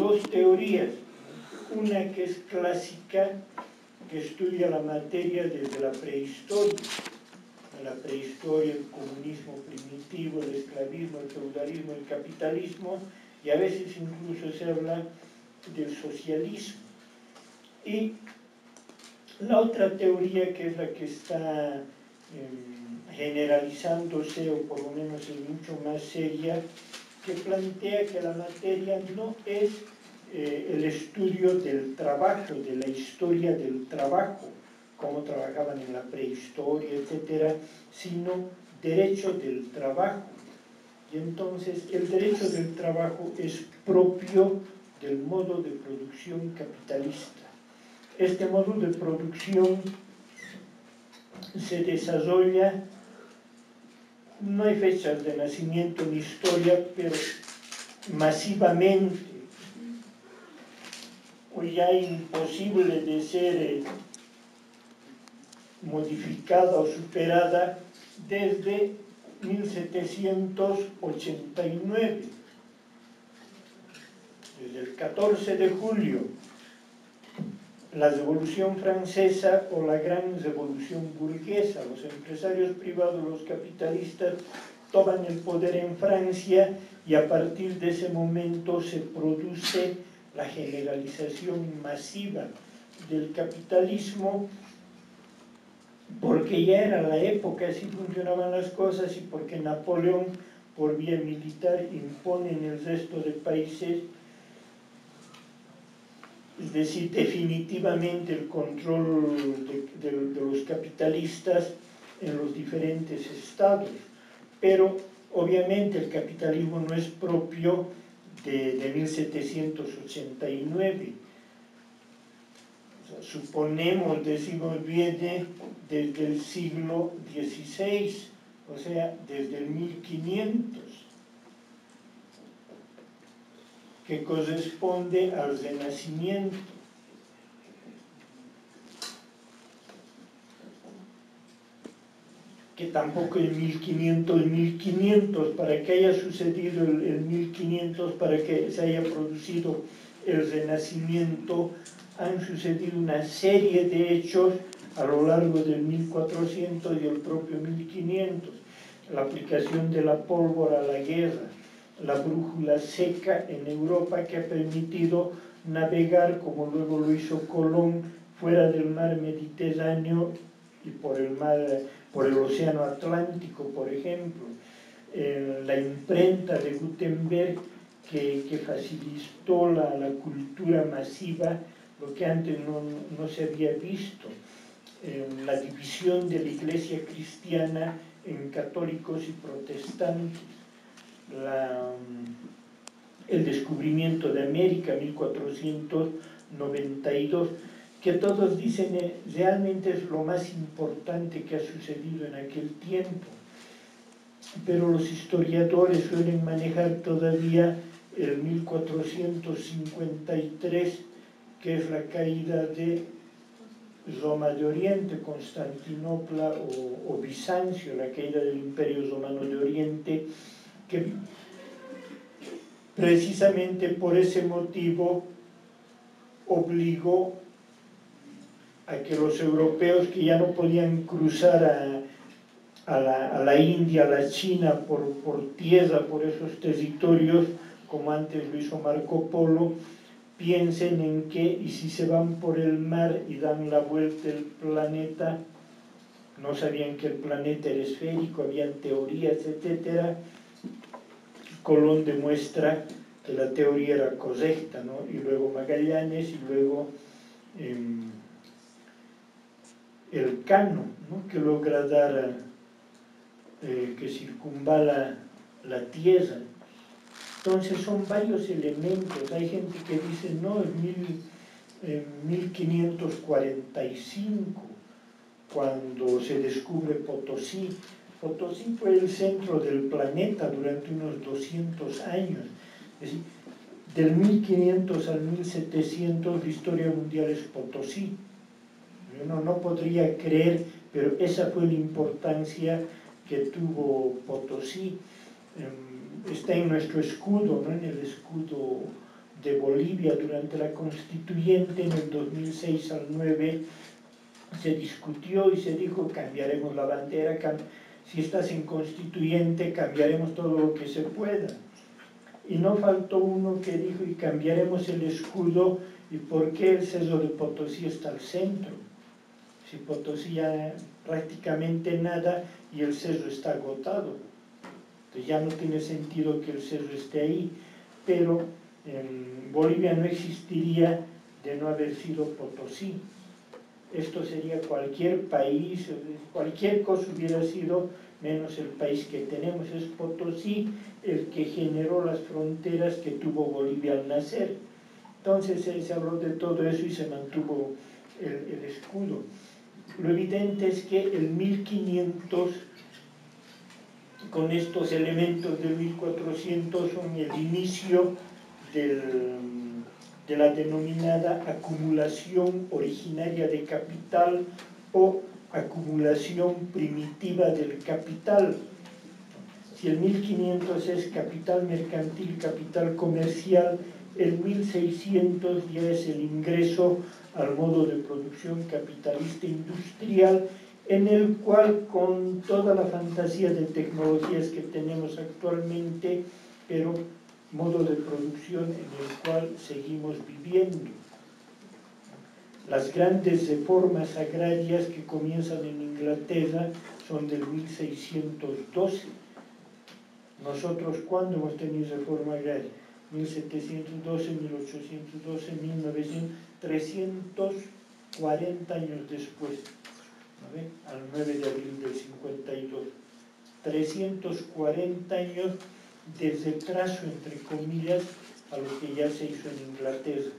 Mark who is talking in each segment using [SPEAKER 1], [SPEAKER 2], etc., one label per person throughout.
[SPEAKER 1] dos teorías, una que es clásica, que estudia la materia desde la prehistoria, el comunismo primitivo, el esclavismo, el feudalismo, el capitalismo, y a veces incluso se habla del socialismo. Y la otra teoría, que es la que está generalizándose, o por lo menos es mucho más seria, que plantea que la materia no es el estudio del trabajo, de la historia del trabajo, cómo trabajaban en la prehistoria, etcétera, sino derecho del trabajo. Y entonces el derecho del trabajo es propio del modo de producción capitalista. Este modo de producción se desarrolla, no hay fechas de nacimiento ni historia, pero masivamente, hoy ya imposible de ser modificada o superada desde 1789, desde el 14 de julio, la Revolución Francesa o la Gran Revolución Burguesa. Los empresarios privados, los capitalistas, toman el poder en Francia, y a partir de ese momento se produce la generalización masiva del capitalismo, porque ya era la época, así funcionaban las cosas, y porque Napoleón, por vía militar, impone en el resto de países, es decir, definitivamente el control de los capitalistas en los diferentes estados. Pero obviamente el capitalismo no es propio de 1789. O sea, suponemos, decimos, viene desde el siglo XVI, o sea, desde el 1500. Que corresponde al Renacimiento. Que tampoco el 1500, para que haya sucedido el 1500, para que se haya producido el Renacimiento, han sucedido una serie de hechos a lo largo del 1400 y el propio 1500. La aplicación de la pólvora a la guerra, la brújula seca en Europa, que ha permitido navegar, como luego lo hizo Colón, fuera del mar Mediterráneo y por el océano Atlántico, por ejemplo. La imprenta de Gutenberg, que facilitó la cultura masiva, lo que antes no se había visto. La división de la Iglesia cristiana en católicos y protestantes. El descubrimiento de América, 1492, que todos dicen realmente es lo más importante que ha sucedido en aquel tiempo. Pero los historiadores suelen manejar todavía el 1453, que es la caída de Roma de Oriente, Constantinopla o Bizancio, la caída del Imperio Romano de Oriente, que precisamente por ese motivo obligó a que los europeos, que ya no podían cruzar a la India, a la China por tierra, por esos territorios, como antes lo hizo Marco Polo, piensen en que, y si se van por el mar y dan la vuelta al planeta, no sabían que el planeta era esférico, habían teorías, etc. Colón demuestra que la teoría era correcta, ¿no? Y luego Magallanes, y luego Elcano, ¿no? Que logra dar, que circunvala la Tierra. Entonces son varios elementos. Hay gente que dice, no, es 1545, cuando se descubre Potosí. Potosí fue el centro del planeta durante unos 200 años. Es decir, del 1500 al 1700 la historia mundial es Potosí. Uno no podría creer, pero esa fue la importancia que tuvo Potosí. Está en nuestro escudo, ¿no? En el escudo de Bolivia durante la constituyente en el 2006 al 9 se discutió y se dijo cambiaremos la bandera, si estás en constituyente cambiaremos todo lo que se pueda. Y no faltó uno que dijo y cambiaremos el escudo, y por qué el Cerro de Potosí está al centro. Si Potosí ya prácticamente nada y el cerro está agotado. Entonces ya no tiene sentido que el cerro esté ahí, pero en Bolivia no existiría de no haber sido Potosí. Esto sería cualquier país, cualquier cosa hubiera sido menos el país que tenemos. Es Potosí el que generó las fronteras que tuvo Bolivia al nacer. Entonces se habló de todo eso y se mantuvo el escudo. Lo evidente es que el 1500, con estos elementos de 1400, son el inicio de la denominada acumulación originaria de capital o acumulación primitiva del capital. Si el 1500 es capital mercantil, capital comercial, el 1600 ya es el ingreso al modo de producción capitalista industrial, en el cual con toda la fantasía de tecnologías que tenemos actualmente, pero modo de producción en el cual seguimos viviendo. Las grandes reformas agrarias que comienzan en Inglaterra son del 1612. Nosotros, ¿cuándo hemos tenido reforma agraria? 1712, 1812, 1900, 340 años después, ¿no ve? Al 9 de abril del 52. 340 años de retraso, entre comillas, a lo que ya se hizo en Inglaterra.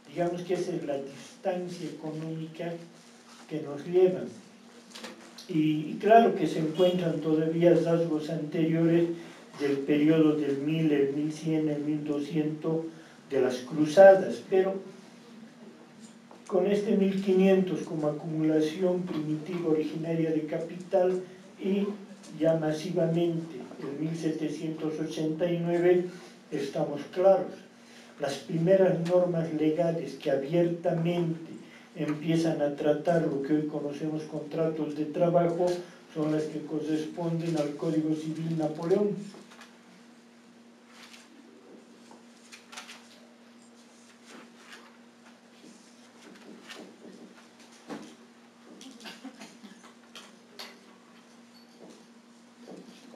[SPEAKER 1] Digamos que esa es la distancia económica que nos llevan. Y claro que se encuentran todavía rasgos anteriores del periodo del 1000, el 1100, el 1200 de las cruzadas, pero con este 1500 como acumulación primitiva originaria de capital y ya masivamente en 1789 estamos claros. Las primeras normas legales que abiertamente empiezan a tratar lo que hoy conocemos contratos de trabajo son las que corresponden al Código Civil Napoleón.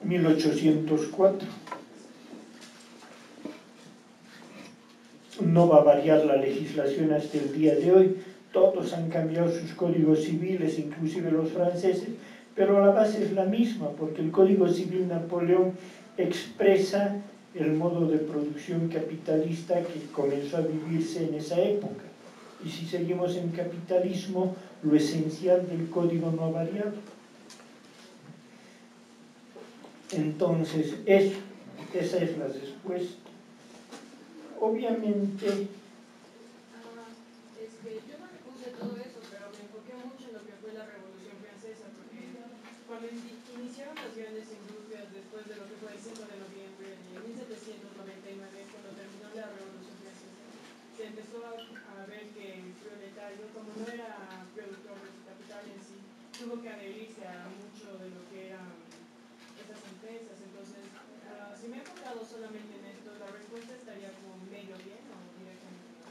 [SPEAKER 1] (1804). No va a variar la legislación hasta el día de hoy. Todos han cambiado sus códigos civiles, inclusive los franceses, pero la base es la misma, porque el Código Civil Napoleón expresa el modo de producción capitalista que comenzó a vivirse en esa época. Y si seguimos en capitalismo, lo esencial del código no ha variado. Entonces, esa es la respuesta. Obviamente...
[SPEAKER 2] yo no le puse todo eso, pero me enfoqué mucho en lo que fue la Revolución Francesa, porque cuando iniciaron las grandes industrias después de lo que fue el 5 de noviembre de 1799, cuando terminó la Revolución Francesa, se empezó a ver que el proletario, como no era productor de su capital en sí, tuvo que adherirse a mucho de lo que eran esas empresas. Entonces, si me he enfocado solamente en esto, la respuesta estaría como medio bien o directamente no.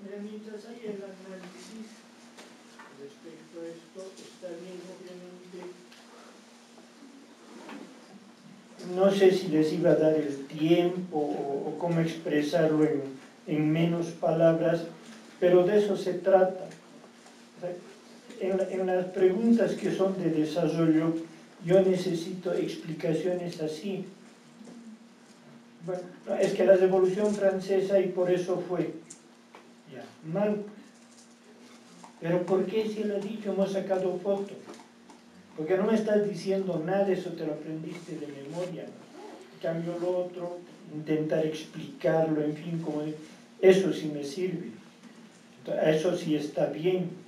[SPEAKER 1] Mientras hay el análisis respecto a esto, está bien, obviamente. No sé si les iba a dar el tiempo o cómo expresarlo en menos palabras, pero de eso se trata. En las preguntas que son de desarrollo, yo necesito explicaciones así. Bueno, es que la Revolución Francesa, y por eso fue ya mal. Pero ¿por qué si él ha dicho, hemos sacado fotos? Porque no me estás diciendo nada, eso te lo aprendiste de memoria. En cambio lo otro, intentar explicarlo, en fin, como eso sí me sirve. Eso sí está bien.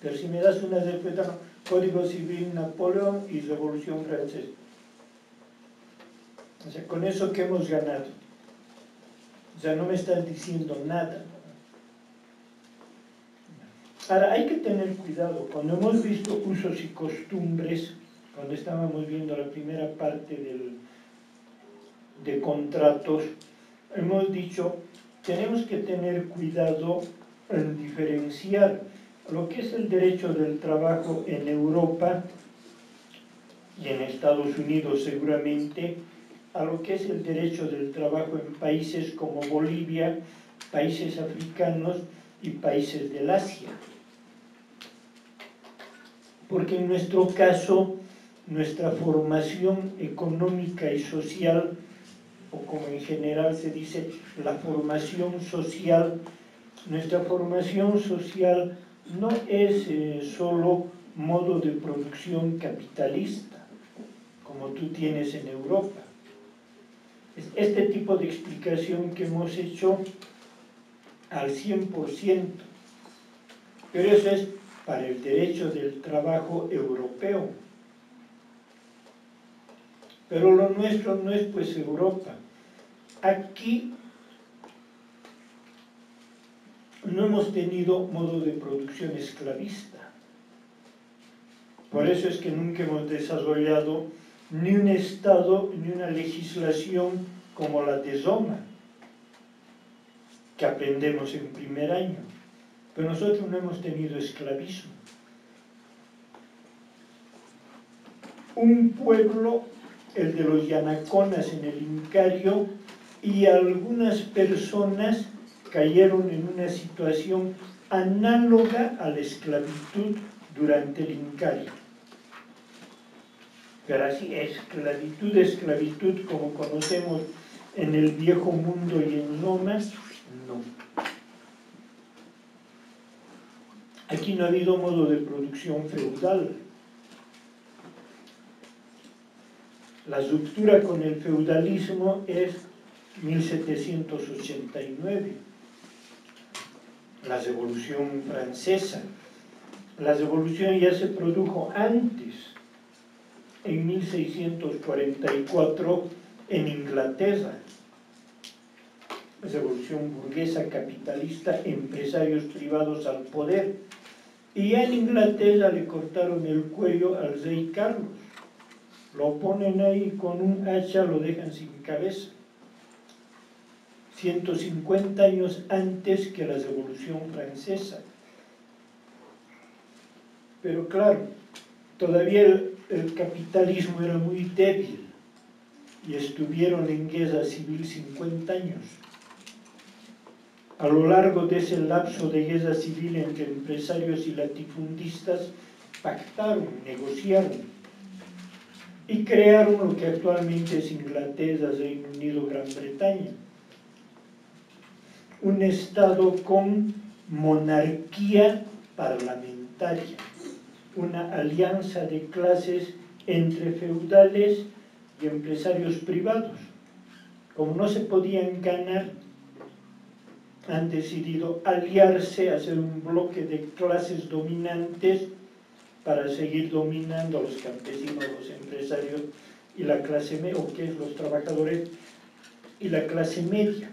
[SPEAKER 1] Pero si me das una respuesta, Código Civil Napoleón y Revolución Francesa. O sea, con eso, ¿qué hemos ganado? sea, no me estás diciendo nada. Ahora, hay que tener cuidado. Cuando hemos visto usos y costumbres, cuando estábamos viendo la primera parte de contratos, hemos dicho, tenemos que tener cuidado en diferenciar lo que es el derecho del trabajo en Europa y en Estados Unidos seguramente, a lo que es el derecho del trabajo en países como Bolivia, países africanos y países del Asia. Porque en nuestro caso, nuestra formación económica y social, o como en general se dice, la formación social, nuestra formación social no es solo modo de producción capitalista, como tú tienes en Europa. Es este tipo de explicación que hemos hecho al 100%, pero eso es para el derecho del trabajo europeo. Pero lo nuestro no es pues Europa. Aquí no hemos tenido modo de producción esclavista. Por eso es que nunca hemos desarrollado ni un Estado ni una legislación como la de Zoma, que aprendemos en primer año. Pero nosotros no hemos tenido esclavismo. Un pueblo, el de los Yanaconas en el Incario, y algunas personas cayeron en una situación análoga a la esclavitud durante el Incario. Pero así, esclavitud como conocemos en el Viejo Mundo y en Roma, no. Aquí no ha habido modo de producción feudal. La ruptura con el feudalismo es 1789, la Revolución Francesa. La Revolución ya se produjo antes, en 1644, en Inglaterra. Revolución burguesa, capitalista, empresarios privados al poder. Y ya en Inglaterra le cortaron el cuello al rey Carlos. Lo ponen ahí con un hacha, lo dejan sin cabeza. 150 años antes que la Revolución Francesa. Pero claro, todavía el capitalismo era muy débil y estuvieron en guerra civil 50 años. A lo largo de ese lapso de guerra civil entre empresarios y latifundistas, pactaron, negociaron y crearon lo que actualmente es Inglaterra, Reino Unido, Gran Bretaña. Un Estado con monarquía parlamentaria, una alianza de clases entre feudales y empresarios privados. Como no se podían ganar, han decidido aliarse, hacer un bloque de clases dominantes para seguir dominando a los campesinos, los empresarios y la clase media, o que es los trabajadores y la clase media.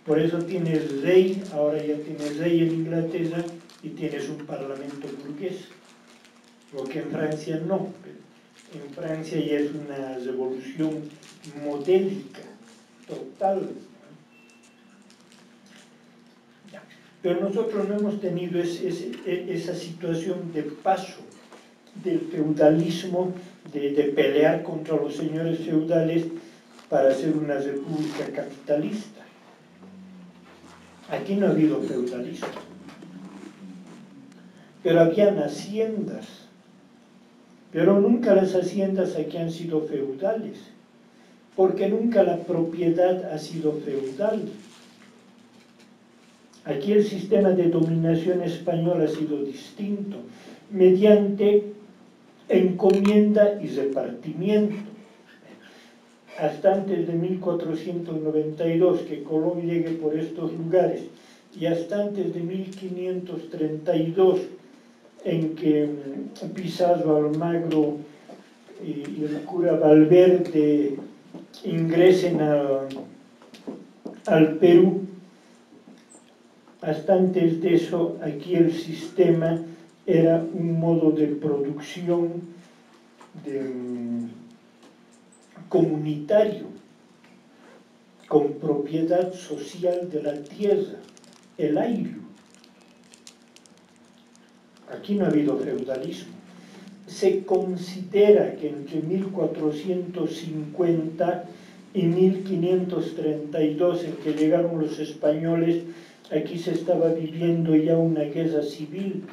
[SPEAKER 1] Por eso tienes rey, ahora ya tienes rey en Inglaterra y tienes un parlamento burgués, lo que en Francia no. En Francia ya es una revolución modélica, total. Pero nosotros no hemos tenido esa situación de paso del feudalismo, de pelear contra los señores feudales para hacer una república capitalista. Aquí no ha habido feudalismo. Pero habían haciendas. Pero nunca las haciendas aquí han sido feudales, porque nunca la propiedad ha sido feudal. Aquí el sistema de dominación español ha sido distinto, mediante encomienda y repartimiento. Hasta antes de 1492, que Colón llegue por estos lugares, y hasta antes de 1532, en que Pizarro Almagro y el cura Valverde ingresen al Perú. Hasta antes de eso, aquí el sistema era un modo de producción comunitario, con propiedad social de la tierra, el ayllu. Aquí no ha habido feudalismo. Se considera que entre 1450 y 1532, en que llegaron los españoles, aquí se estaba viviendo ya una guerra civil.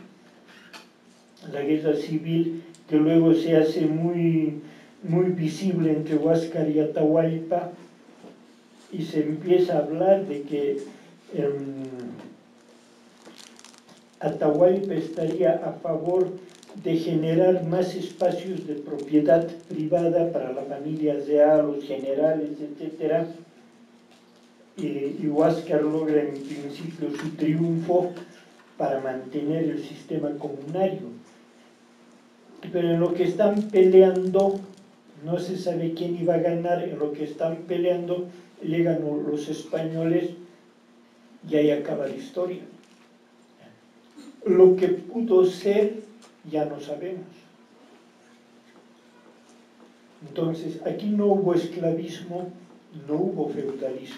[SPEAKER 1] La guerra civil que luego se hace muy visible entre Huáscar y Atahualpa, y se empieza a hablar de que Atahualpa estaría a favor de generar más espacios de propiedad privada para la familia real, los generales, etc. Y Huáscar logra en principio su triunfo para mantener el sistema comunario. Pero en lo que están peleando, no se sabe quién iba a ganar, en lo que están peleando llegan los españoles y ahí acaba la historia. Lo que pudo ser ya no sabemos. Entonces, aquí no hubo esclavismo, no hubo feudalismo.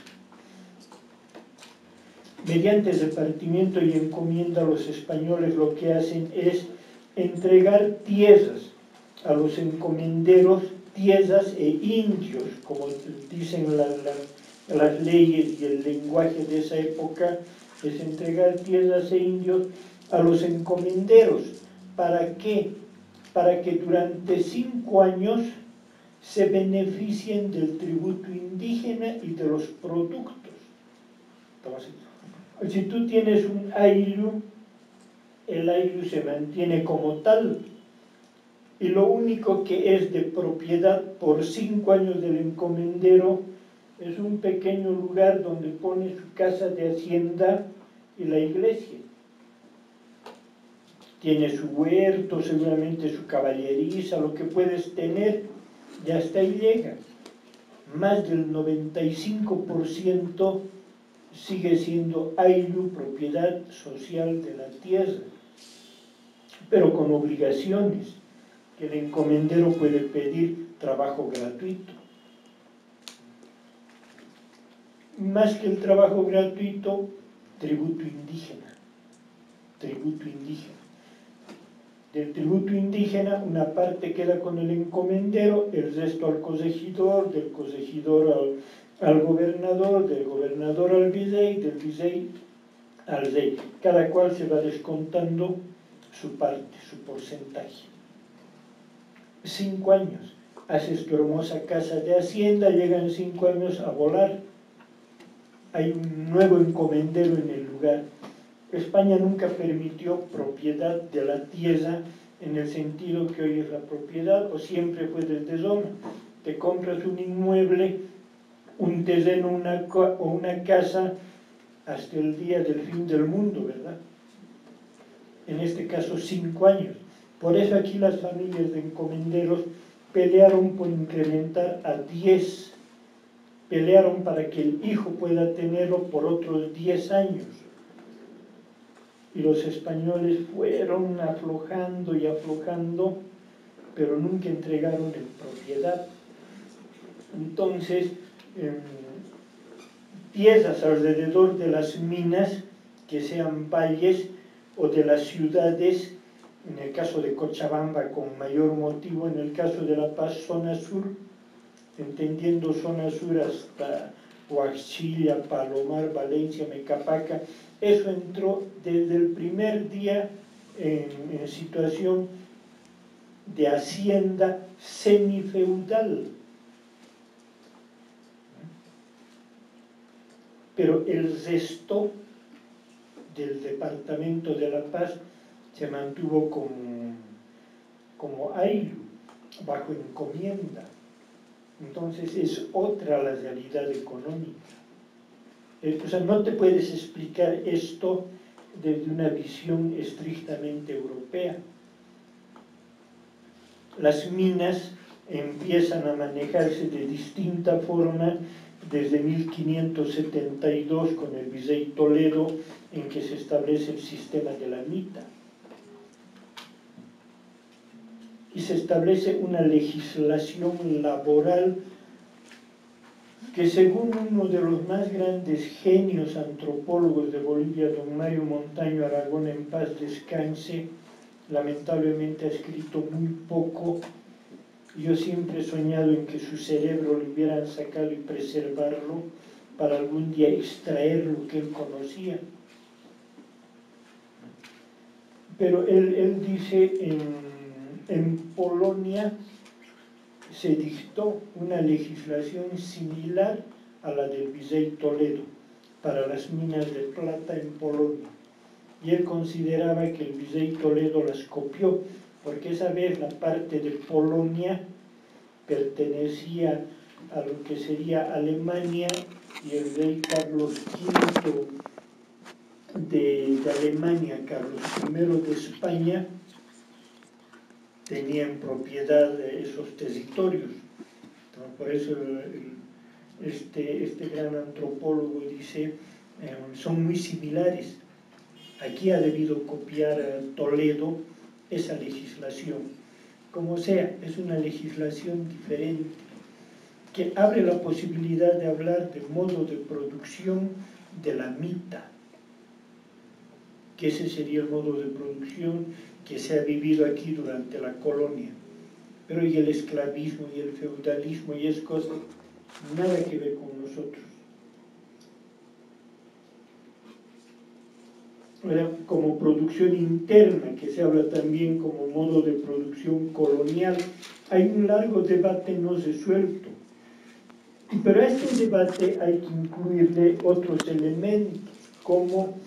[SPEAKER 1] Mediante repartimiento y encomienda, los españoles lo que hacen es entregar tierras a los encomenderos, tierras e indios, como dicen las leyes y el lenguaje de esa época, es entregar tierras e indios a los encomenderos. ¿Para qué? Para que durante 5 años se beneficien del tributo indígena y de los productos. Entonces, si tú tienes un ayllu, el ayllu se mantiene como tal, y lo único que es de propiedad por 5 años del encomendero es un pequeño lugar donde pone su casa de hacienda y la iglesia. Tiene su huerto, seguramente su caballeriza, lo que puedes tener, y hasta ahí llega. Más del 95% sigue siendo ayllu, propiedad social de la tierra, pero con obligaciones, que el encomendero puede pedir trabajo gratuito. Más que el trabajo gratuito, tributo indígena. Tributo indígena. Del tributo indígena, una parte queda con el encomendero, el resto al corregidor, del corregidor al gobernador, del gobernador al virrey, del virrey al rey. Cada cual se va descontando su parte, su porcentaje. 5 años. Haces tu hermosa casa de hacienda, llegan 5 años a volar. Hay un nuevo encomendero en el lugar. España nunca permitió propiedad de la tierra en el sentido que hoy es la propiedad, o siempre fue desde zona. Te compras un inmueble, un terreno o una casa hasta el día del fin del mundo, ¿verdad? En este caso 5 años. Por eso aquí las familias de encomenderos pelearon por incrementar a 10, pelearon para que el hijo pueda tenerlo por otros 10 años. Y los españoles fueron aflojando y aflojando, pero nunca entregaron en propiedad. Entonces, tierras alrededor de las minas, que sean valles, o de las ciudades, en el caso de Cochabamba con mayor motivo, en el caso de La Paz, zona sur, entendiendo zona sur hasta Huachilla, Palomar, Valencia, Mecapaca. Eso entró desde el primer día en situación de hacienda semifeudal. Pero el resto del departamento de La Paz se mantuvo como ayllu, bajo encomienda. Entonces es otra la realidad económica. O sea, no te puedes explicar esto desde una visión estrictamente europea. Las minas empiezan a manejarse de distinta forma desde 1572 con el Virrey Toledo, en que se establece el sistema de la mita. Y se establece una legislación laboral que, según uno de los más grandes genios antropólogos de Bolivia, don Mario Montaño Aragón, en paz descanse, lamentablemente ha escrito muy poco. Yo siempre he soñado en que su cerebro lo hubieran sacado y preservarlo para algún día extraer lo que él conocía. Pero él dice, en Polonia se dictó una legislación similar a la del Virrey Toledo para las minas de plata en Polonia. Y él consideraba que el Virrey Toledo las copió, porque esa vez la parte de Polonia pertenecía a lo que sería Alemania, y el rey Carlos V de Alemania, Carlos I de España, tenía en propiedad esos territorios. Por eso este gran antropólogo dice, son muy similares. Aquí ha debido copiar Toledo esa legislación. Como sea, es una legislación diferente, que abre la posibilidad de hablar del modo de producción de la mita, que ese sería el modo de producción que se ha vivido aquí durante la colonia. Pero y el esclavismo y el feudalismo y es cosa nada que ver con nosotros. Ahora, como producción interna, que se habla también como modo de producción colonial, hay un largo debate no resuelto. Pero a este debate hay que incluirle otros elementos, como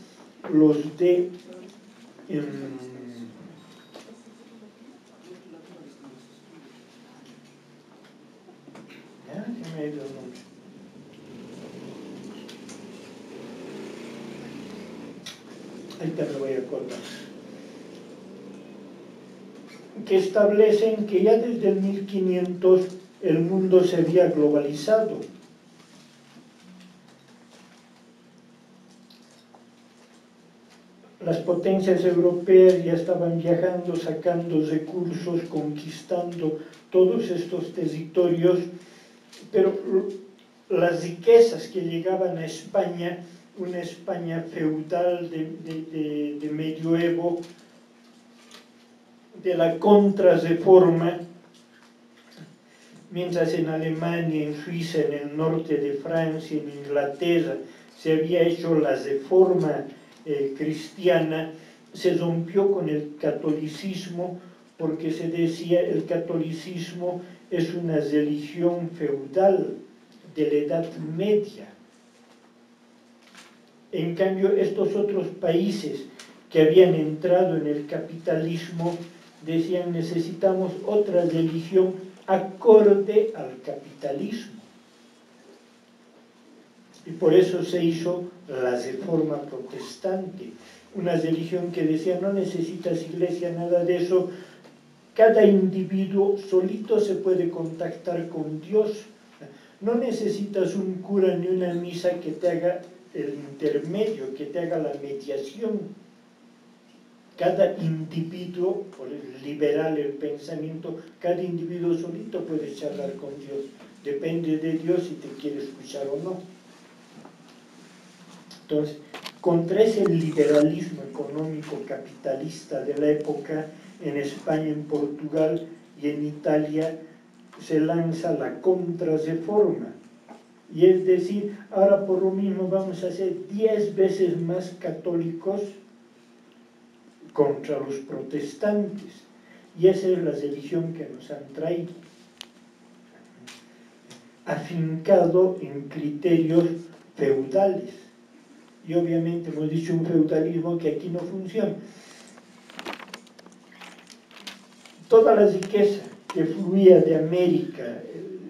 [SPEAKER 1] los de ahorita me voy a acordar, que establecen que ya desde el 1500 el mundo se había globalizado. Las potencias europeas ya estaban viajando, sacando recursos, conquistando todos estos territorios, pero las riquezas que llegaban a España, una España feudal de medioevo, de la contrarreforma, mientras en Alemania, en Suiza, en el norte de Francia, en Inglaterra, se había hecho la reforma cristiana, se rompió con el catolicismo, porque se decía el catolicismo es una religión feudal de la Edad Media. En cambio, estos otros países que habían entrado en el capitalismo decían, necesitamos otra religión acorde al capitalismo. Y por eso se hizo la Reforma Protestante, una religión que decía, no necesitas iglesia, nada de eso, cada individuo solito se puede contactar con Dios, no necesitas un cura ni una misa que te haga el intermedio, que te haga la mediación. Cada individuo, por liberar el pensamiento, cada individuo solito puede charlar con Dios, depende de Dios si te quiere escuchar o no. Entonces, contra ese liberalismo económico capitalista de la época, en España, en Portugal y en Italia, se lanza la contrarreforma. Y es decir, ahora por lo mismo vamos a ser 10 veces más católicos contra los protestantes. Y esa es la religión que nos han traído, afincado en criterios feudales. Y obviamente hemos dicho un feudalismo que aquí no funciona. Toda la riqueza que fluía de América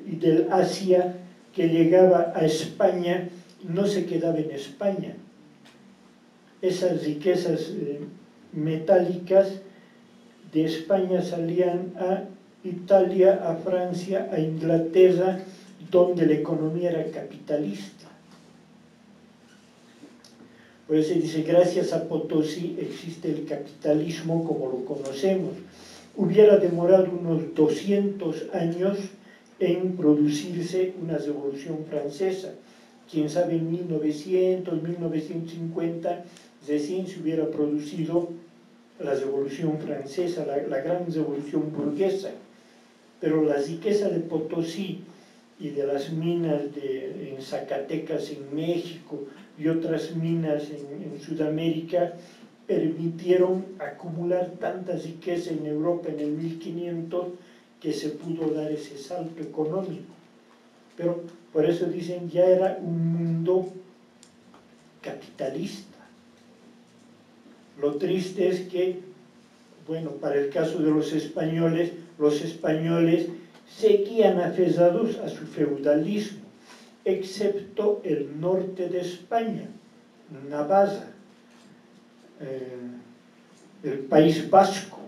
[SPEAKER 1] y del Asia, que llegaba a España, no se quedaba en España. Esas riquezas metálicas de España salían a Italia a Francia, a Inglaterra, donde la economía era capitalista. Por eso dice, gracias a Potosí existe el capitalismo como lo conocemos. Hubiera demorado unos 200 años en producirse una revolución francesa. Quién sabe, en 1900, 1950, recién se hubiera producido la revolución francesa, la gran revolución burguesa. Pero la riqueza de Potosí y de las minas en Zacatecas, en México, y otras minas en Sudamérica, permitieron acumular tanta riqueza en Europa en el 1500 que se pudo dar ese salto económico. Pero por eso dicen, ya era un mundo capitalista. Lo triste es que, bueno, para el caso de los españoles seguían aferrados a su feudalismo, excepto el norte de España, Navarra, el País Vasco,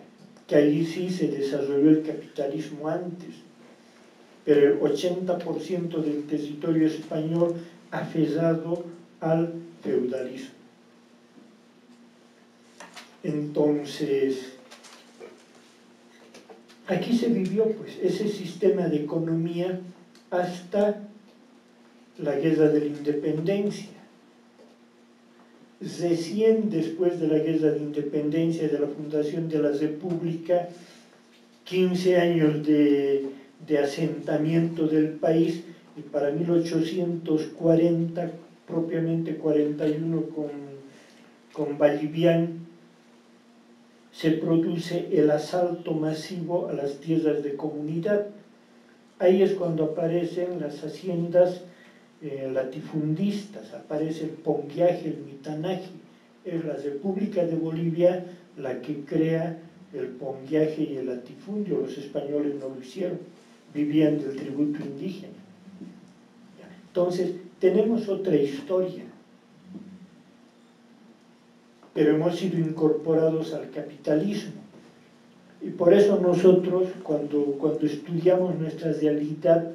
[SPEAKER 1] que allí sí se desarrolló el capitalismo antes, pero el 80% del territorio español aferrado al feudalismo. Entonces, aquí se vivió pues ese sistema de economía hasta la Guerra de la Independencia. Recién después de la Guerra de Independencia, de la fundación de la República, 15 años de asentamiento del país, y para 1840, propiamente 41 con Vallivian, se produce el asalto masivo a las tierras de comunidad. Ahí es cuando aparecen las haciendas latifundistas, aparece el ponguiaje, el mitanaje. Es la República de Bolivia la que crea el ponguiaje y el latifundio. Los españoles no lo hicieron, vivían del tributo indígena. Entonces, tenemos otra historia, pero hemos sido incorporados al capitalismo. Y por eso nosotros, cuando estudiamos nuestra realidad,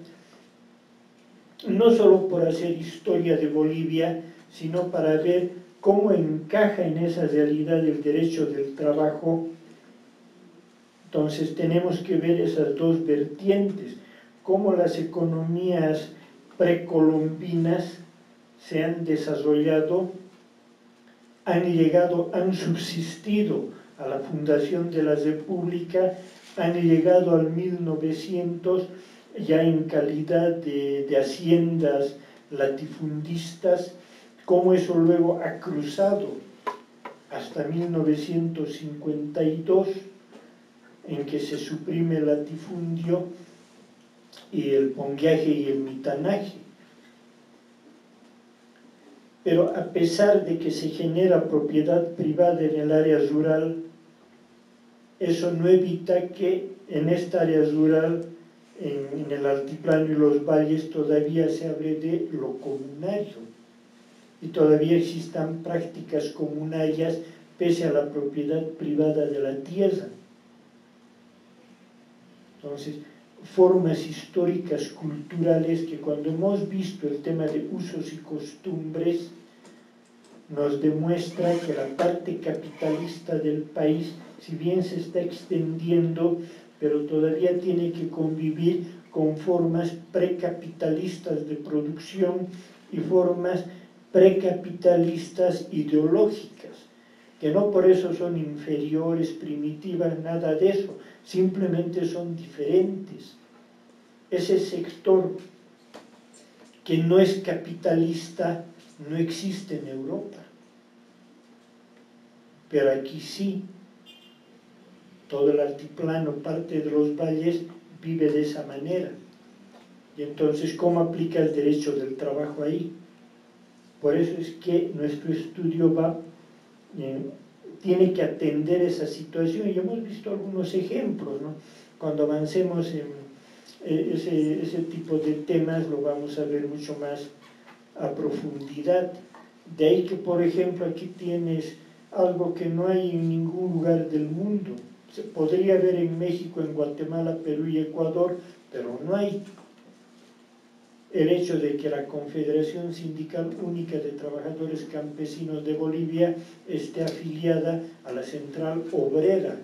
[SPEAKER 1] no solo por hacer historia de Bolivia, sino para ver cómo encaja en esa realidad el derecho del trabajo, entonces tenemos que ver esas dos vertientes, cómo las economías precolombinas se han desarrollado, han subsistido a la fundación de la República, han llegado al 1900 ya en calidad de haciendas latifundistas, cómo eso luego ha cruzado hasta 1952, en que se suprime el latifundio y el ponguiaje y el mitanaje. Pero a pesar de que se genera propiedad privada en el área rural, eso no evita que en esta área rural, en el altiplano y los valles, todavía se hable de lo comunario y todavía existan prácticas comunarias pese a la propiedad privada de la tierra. Entonces, formas históricas, culturales, que cuando hemos visto el tema de usos y costumbres, nos demuestra que la parte capitalista del país, si bien se está extendiendo, pero todavía tiene que convivir con formas precapitalistas de producción y formas precapitalistas ideológicas, que no por eso son inferiores, primitivas, nada de eso, simplemente son diferentes. Ese sector que no es capitalista no existe en Europa, pero aquí sí. Todo el altiplano, parte de los valles, vive de esa manera. Y entonces, ¿cómo aplica el derecho del trabajo ahí? Por eso es que nuestro estudio tiene que atender esa situación, y hemos visto algunos ejemplos, ¿no? Cuando avancemos en ese tipo de temas lo vamos a ver mucho más a profundidad. De ahí que, por ejemplo, aquí tienes algo que no hay en ningún lugar del mundo, Se podría ver en México, en Guatemala, Perú y Ecuador, pero no hay. El hecho de que la Confederación Sindical Única de Trabajadores Campesinos de Bolivia esté afiliada a la Central Obrera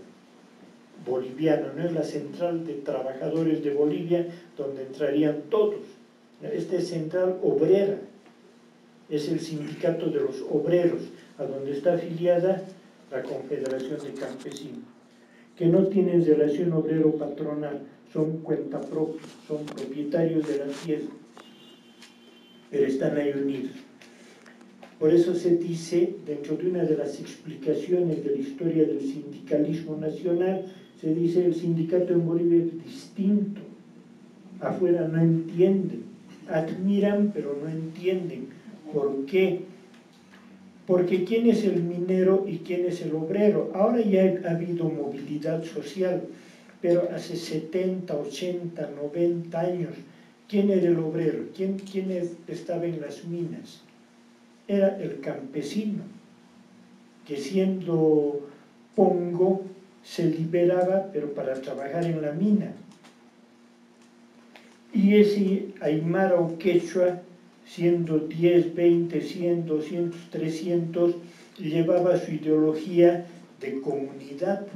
[SPEAKER 1] Boliviana, no es la Central de Trabajadores de Bolivia, donde entrarían todos. Esta es Central Obrera, es el sindicato de los obreros, a donde está afiliada la Confederación de Campesinos, que no tienen relación obrero-patronal, son cuenta propia, son propietarios de la tierra, pero están ahí unidos. Por eso se dice, dentro de una de las explicaciones de la historia del sindicalismo nacional, se dice el sindicato en Bolivia es distinto. Afuera no entienden, admiran pero no entienden. ¿Por qué? Porque ¿quién es el minero y quién es el obrero? Ahora ya ha habido movilidad social, pero hace 70, 80, 90 años, ¿quién era el obrero? ¿Quién estaba en las minas? Era el campesino, que siendo pongo se liberaba, pero para trabajar en la mina. Y ese aymara o quechua, siendo 10, 20, 100, 200, 300, llevaba su ideología de comunidad,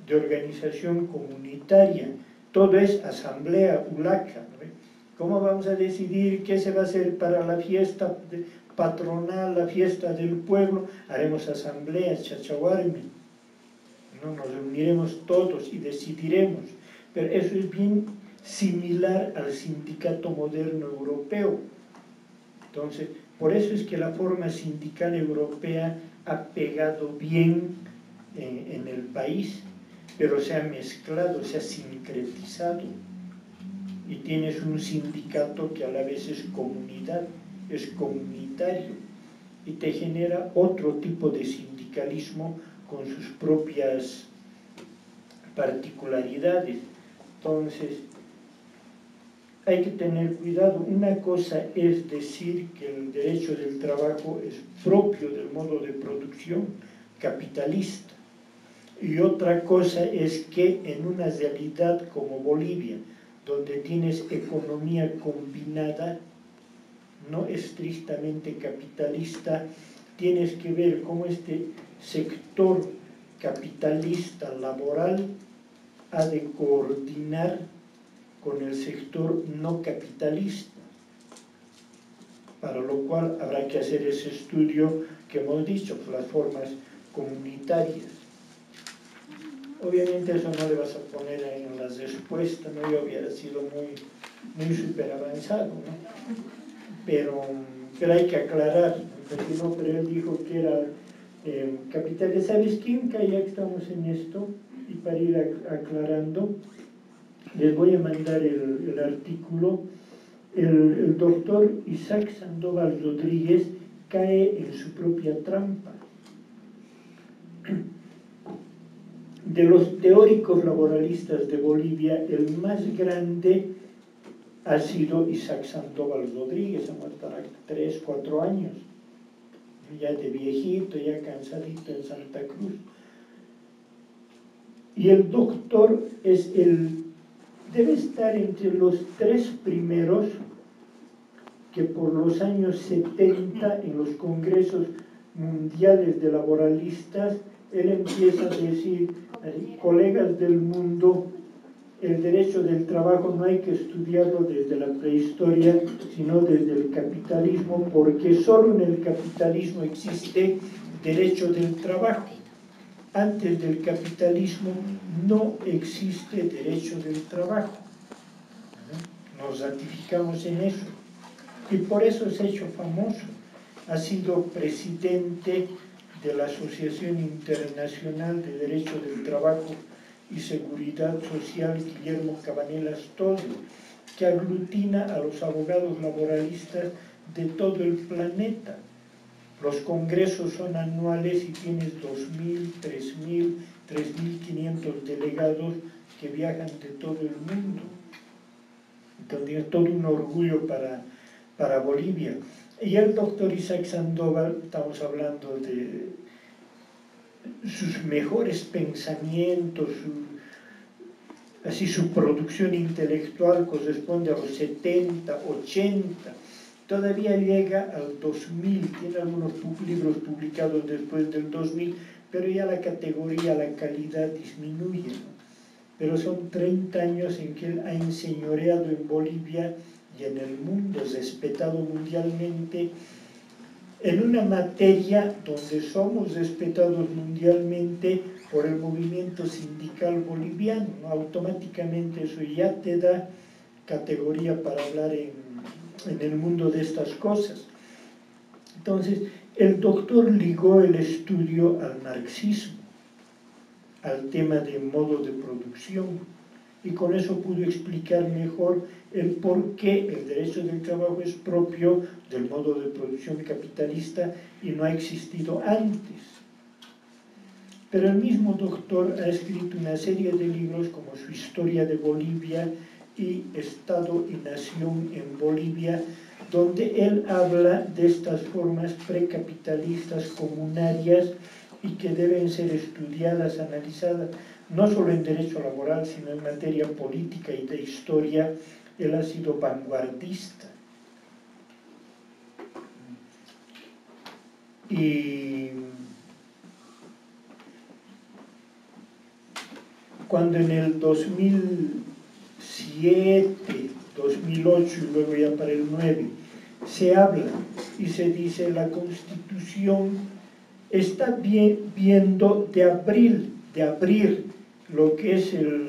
[SPEAKER 1] de organización comunitaria. Todo es asamblea, ulaca, ¿no? ¿Cómo vamos a decidir qué se va a hacer para la fiesta patronal, la fiesta del pueblo? Haremos asambleas, chachahuarmi, ¿no? Nos reuniremos todos y decidiremos. Pero eso es bien similar al sindicato moderno europeo. Entonces, por eso es que la forma sindical europea ha pegado bien en el país, pero se ha mezclado, se ha sincretizado. Y tienes un sindicato que a la vez es comunidad, es comunitario, y te genera otro tipo de sindicalismo con sus propias particularidades. Entonces, hay que tener cuidado. Una cosa es decir que el derecho del trabajo es propio del modo de producción capitalista, y otra cosa es que en una realidad como Bolivia, donde tienes economía combinada, no estrictamente capitalista, tienes que ver cómo este sector capitalista laboral ha de coordinar con el sector no capitalista, para lo cual habrá que hacer ese estudio que hemos dicho, las formas comunitarias. Obviamente eso no le vas a poner en las respuestas, ¿no? Yo hubiera sido muy súper avanzado, ¿no? Pero hay que aclarar, ¿no? Pero él dijo que era capital. ¿Sabes quién? Que ya que estamos en esto, y para ir aclarando, les voy a mandar el artículo. El doctor Isaac Sandoval Rodríguez cae en su propia trampa. De los teóricos laboralistas de Bolivia, el más grande ha sido Isaac Sandoval Rodríguez, ha muerto hace 3, 4 años, ya de viejito, ya cansadito en Santa Cruz. Y el doctor debe estar entre los 3 primeros que por los años 70 en los congresos mundiales de laboralistas, él empieza a decir, colegas del mundo, el derecho del trabajo no hay que estudiarlo desde la prehistoria, sino desde el capitalismo, porque solo en el capitalismo existe derecho del trabajo. Antes del capitalismo no existe derecho del trabajo. Nos ratificamos en eso. Y por eso se ha hecho famoso. Ha sido presidente de la Asociación Internacional de Derecho del Trabajo y Seguridad Social, Guillermo Cabanelas Todio, que aglutina a los abogados laboralistas de todo el planeta. Los congresos son anuales y tienes 2.000, 3.000, 3.500 delegados que viajan de todo el mundo. Entonces es todo un orgullo para Bolivia. Y el doctor Isaac Sandoval, estamos hablando de sus mejores pensamientos, su producción intelectual corresponde a los 70, 80, todavía llega al 2000, tiene algunos libros publicados después del 2000, pero ya la categoría, la calidad disminuye, ¿no? Pero son 30 años en que él ha enseñoreado en Bolivia y en el mundo, respetado mundialmente, en una materia donde somos respetados mundialmente por el movimiento sindical boliviano, ¿no? Automáticamente eso ya te da categoría para hablar en el mundo de estas cosas. Entonces, el doctor ligó el estudio al marxismo, al tema de modo de producción, y con eso pudo explicar mejor el por qué el derecho del trabajo es propio del modo de producción capitalista y no ha existido antes. Pero el mismo doctor ha escrito una serie de libros como su Historia de Bolivia y Estado y Nación en Bolivia, donde él habla de estas formas precapitalistas comunarias y que deben ser estudiadas, analizadas, no solo en derecho laboral, sino en materia política y de historia. Él ha sido vanguardista. Y cuando en el 2007, 2008 y luego ya para el 9, se habla y se dice la Constitución está viendo de abrir lo que es el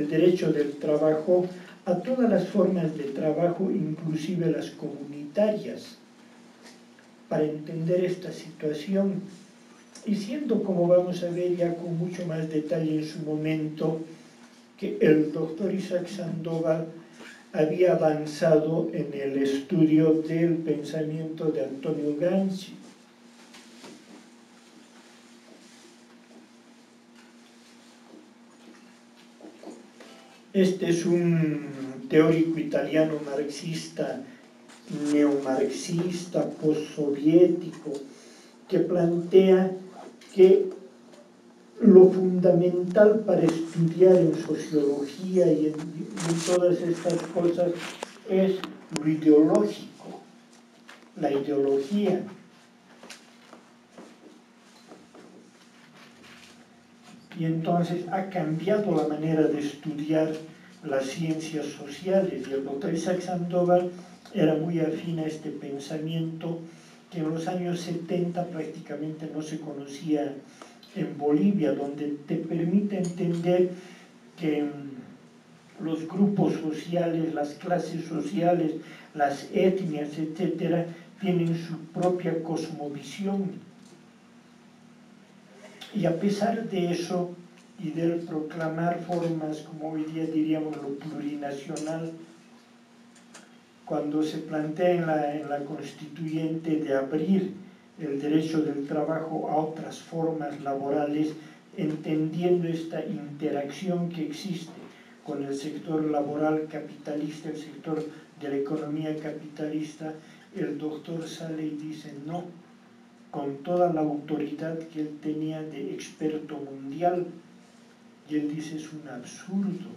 [SPEAKER 1] derecho del trabajo a todas las formas de trabajo, inclusive las comunitarias, para entender esta situación. Y siendo, como vamos a ver ya con mucho más detalle en su momento, que el doctor Isaac Sandoval había avanzado en el estudio del pensamiento de Antonio Gramsci. Este es un teórico italiano marxista, neomarxista, postsoviético, que plantea que lo fundamental para estudiar en sociología y en todas estas cosas es lo ideológico, la ideología. Y entonces ha cambiado la manera de estudiar las ciencias sociales. Y el doctor Isaac Sandoval era muy afín a este pensamiento que en los años 70 prácticamente no se conocía en Bolivia, donde te permite entender que los grupos sociales, las clases sociales, las etnias, etcétera, tienen su propia cosmovisión. Y a pesar de eso, y del proclamar formas, como hoy día diríamos lo plurinacional, cuando se plantea en la constituyente de abrir el derecho del trabajo a otras formas laborales, entendiendo esta interacción que existe con el sector laboral capitalista, el sector de la economía capitalista, el doctor sale y dice no, con toda la autoridad que él tenía de experto mundial, y él dice es un absurdo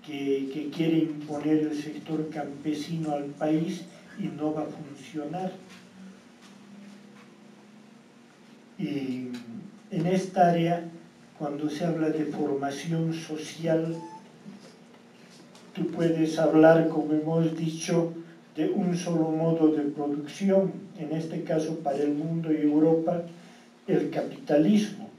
[SPEAKER 1] que quiere imponer el sector campesino al país y no va a funcionar. Y en esta área, cuando se habla de formación social, tú puedes hablar, como hemos dicho, de un solo modo de producción, en este caso para el mundo y Europa, el capitalismo.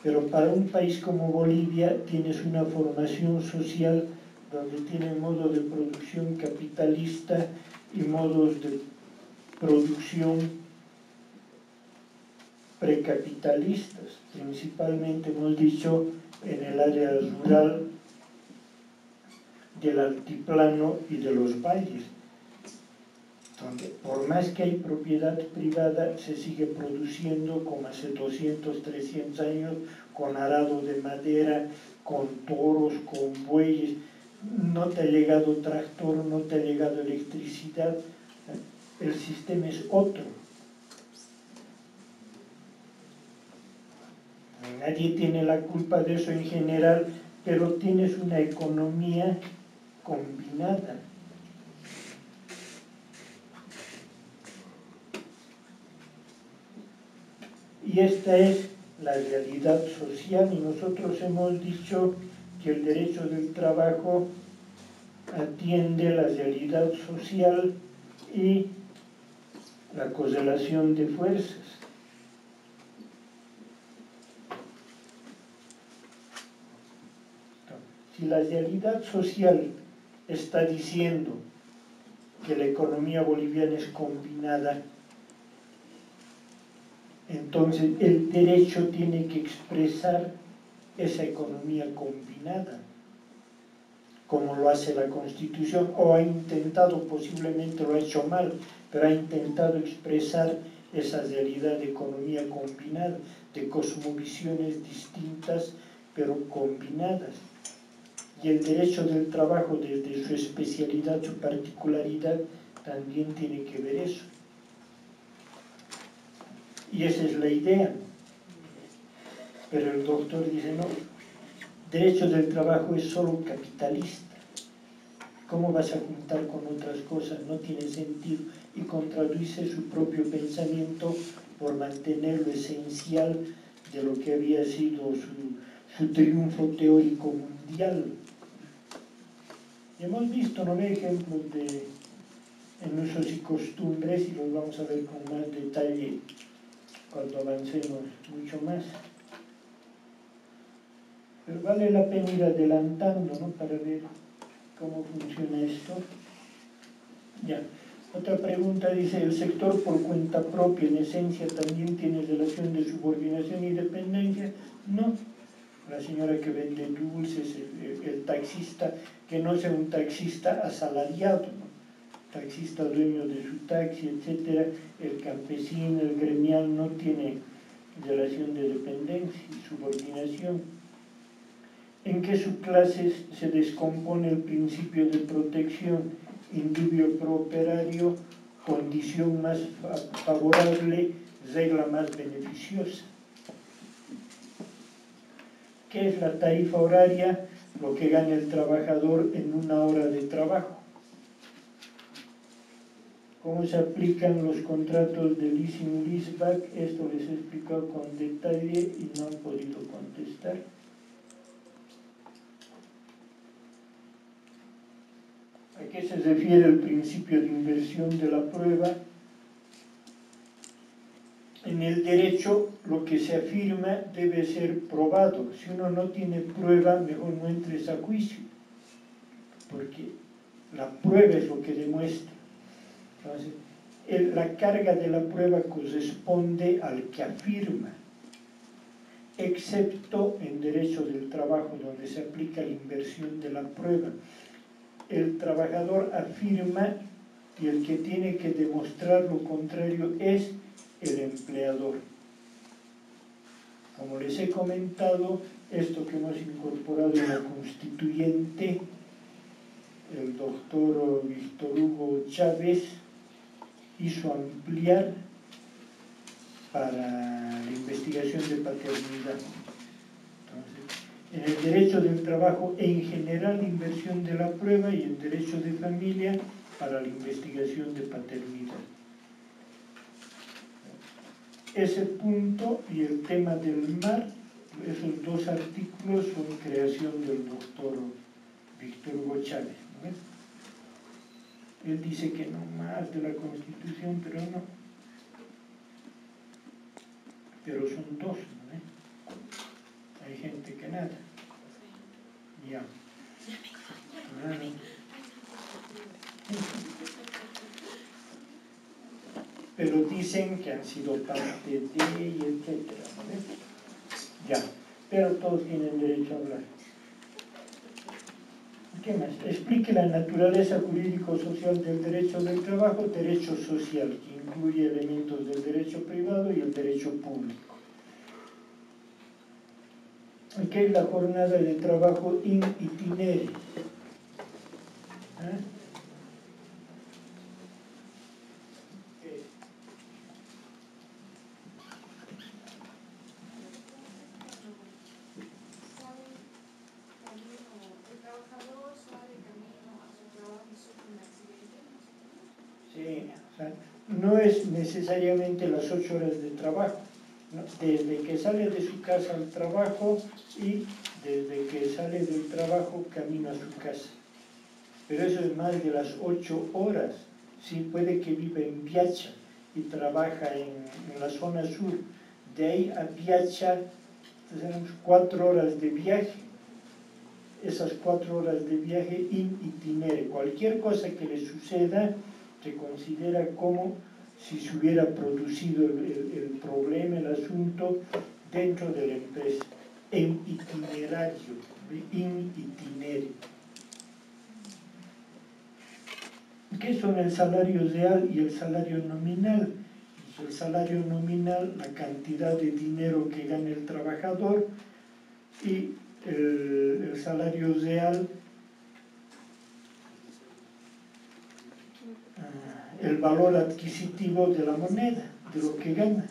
[SPEAKER 1] Pero para un país como Bolivia tienes una formación social donde tiene modo de producción capitalista y modos de producción precapitalistas, principalmente hemos dicho en el área rural del altiplano y de los valles, donde por más que hay propiedad privada se sigue produciendo como hace 200, 300 años, con arado de madera, con toros, con bueyes. No te ha llegado tractor, no te ha llegado electricidad, el sistema es otro. Nadie tiene la culpa de eso en general, pero tienes una economía combinada. Y esta es la realidad social, y nosotros hemos dicho que el derecho del trabajo atiende la realidad social y la correlación de fuerzas. Si la realidad social está diciendo que la economía boliviana es combinada, entonces el derecho tiene que expresar esa economía combinada, como lo hace la Constitución, o ha intentado, posiblemente lo ha hecho mal, pero ha intentado expresar esa realidad de economía combinada, de cosmovisiones distintas, pero combinadas. Y el derecho del trabajo, desde su especialidad, su particularidad, también tiene que ver eso. Y esa es la idea. Pero el doctor dice, no, derecho del trabajo es solo capitalista. ¿Cómo vas a juntar con otras cosas? No tiene sentido. Y contradice su propio pensamiento por mantener lo esencial de lo que había sido su triunfo teórico mundial. Y hemos visto, ¿no?, ejemplos en usos y costumbres, y los vamos a ver con más detalle cuando avancemos mucho más. Pero vale la pena ir adelantando, ¿no?, para ver cómo funciona esto. Ya. Otra pregunta dice, ¿el sector por cuenta propia en esencia también tiene relación de subordinación y dependencia? No. La señora que vende dulces, el taxista, que no sea un taxista asalariado, ¿no?, taxista dueño de su taxi, etcétera, el campesino, el gremial, no tiene relación de dependencia y subordinación. ¿En qué subclases se descompone el principio de protección? Indubio pro operario, condición más favorable, regla más beneficiosa. ¿Qué es la tarifa horaria? Lo que gana el trabajador en una hora de trabajo. ¿Cómo se aplican los contratos de leasing leaseback? Esto les he explicado con detalle y no han podido contestar. ¿A qué se refiere el principio de inversión de la prueba? En el derecho, lo que se afirma debe ser probado. Si uno no tiene prueba, mejor no entres a juicio, porque la prueba es lo que demuestra. Entonces, la carga de la prueba corresponde al que afirma, excepto en derecho del trabajo, donde se aplica la inversión de la prueba. El trabajador afirma y el que tiene que demostrar lo contrario es el empleador. Como les he comentado, esto que hemos incorporado en la constituyente, el doctor Víctor Hugo Chávez hizo ampliar para la investigación de paternidad. Entonces, en el derecho del trabajo en general, la inversión de la prueba, y en derecho de familia para la investigación de paternidad. Ese punto y el tema del mar, esos dos artículos son creación del doctor Víctor Hugo Chávez, ¿no? Él dice que no más de la Constitución, pero no. Pero son dos, ¿no? Hay gente que nada. Ya. Pero dicen que han sido parte de, y etcétera, ¿no? Ya. Pero todos tienen derecho a hablar. ¿Qué más? Explique la naturaleza jurídico-social del derecho del trabajo, derecho social, que incluye elementos del derecho privado y el derecho público. ¿Qué es la jornada de trabajo in itinere? Sí, o sea, no es necesariamente las 8 horas de trabajo, ¿no? Desde que sale de su casa al trabajo y desde que sale del trabajo camino a su casa. Pero eso es más de las 8 horas. Sí, puede que viva en Piazza y trabaja en la zona sur. De ahí a Piazza tenemos 4 horas de viaje. Esas 4 horas de viaje in itinere. Cualquier cosa que le suceda se considera como si se hubiera producido el problema, el asunto dentro de la empresa, en itinerario, in itinere. ¿Qué son el salario real y el salario nominal? El salario nominal, la cantidad de dinero que gana el trabajador, y el salario real, el valor adquisitivo de la moneda, de lo que gana.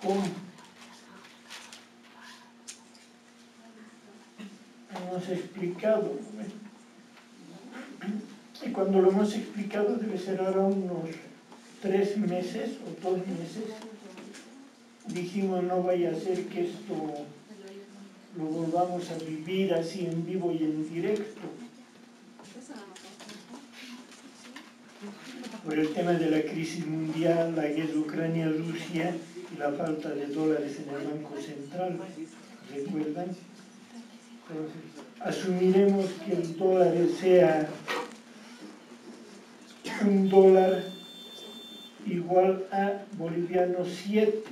[SPEAKER 1] ¿Cómo? Hemos explicado, y cuando lo hemos explicado debe ser ahora unos 3 meses o 2 meses, dijimos no vaya a ser que esto lo volvamos a vivir así en vivo y en directo. Por el tema de la crisis mundial, la guerra Ucrania-Rusia y la falta de dólares en el Banco Central, ¿recuerdan? Entonces, asumiremos que el dólar sea un dólar igual a boliviano 7.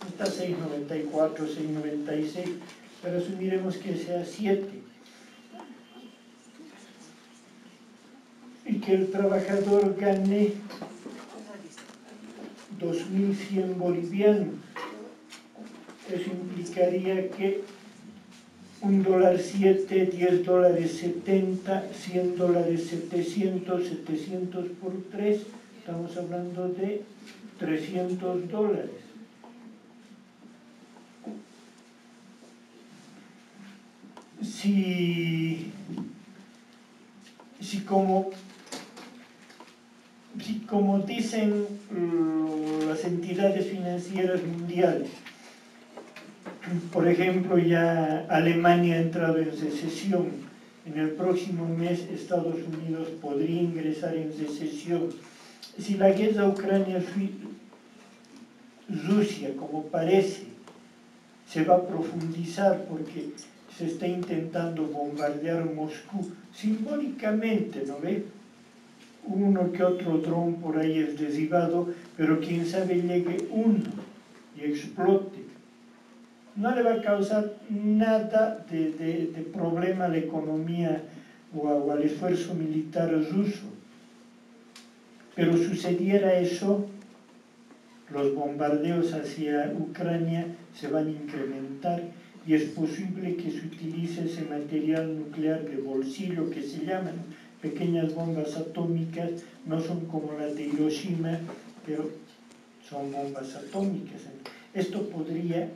[SPEAKER 1] Está 6.94, 6.96, pero asumiremos que sea 7. Y que el trabajador gane 2.100 bolivianos. Eso implicaría que un dólar 7, 10 dólares 70, 100 dólares 700, 700 por 3, estamos hablando de 300 dólares. Si como dicen las entidades financieras mundiales, por ejemplo, ya Alemania ha entrado en recesión, en el próximo mes Estados Unidos podría ingresar en recesión. Si la guerra Ucrania-Rusia, como parece, se va a profundizar porque se está intentando bombardear Moscú simbólicamente, ¿no ve? Uno que otro dron por ahí es derribado, pero quién sabe llegue uno y explote. No le va a causar nada de problema a la economía o al esfuerzo militar ruso. Pero sucediera eso, los bombardeos hacia Ucrania se van a incrementar y es posible que se utilice ese material nuclear de bolsillo que se llaman pequeñas bombas atómicas, no son como las de Hiroshima, pero son bombas atómicas. Esto podría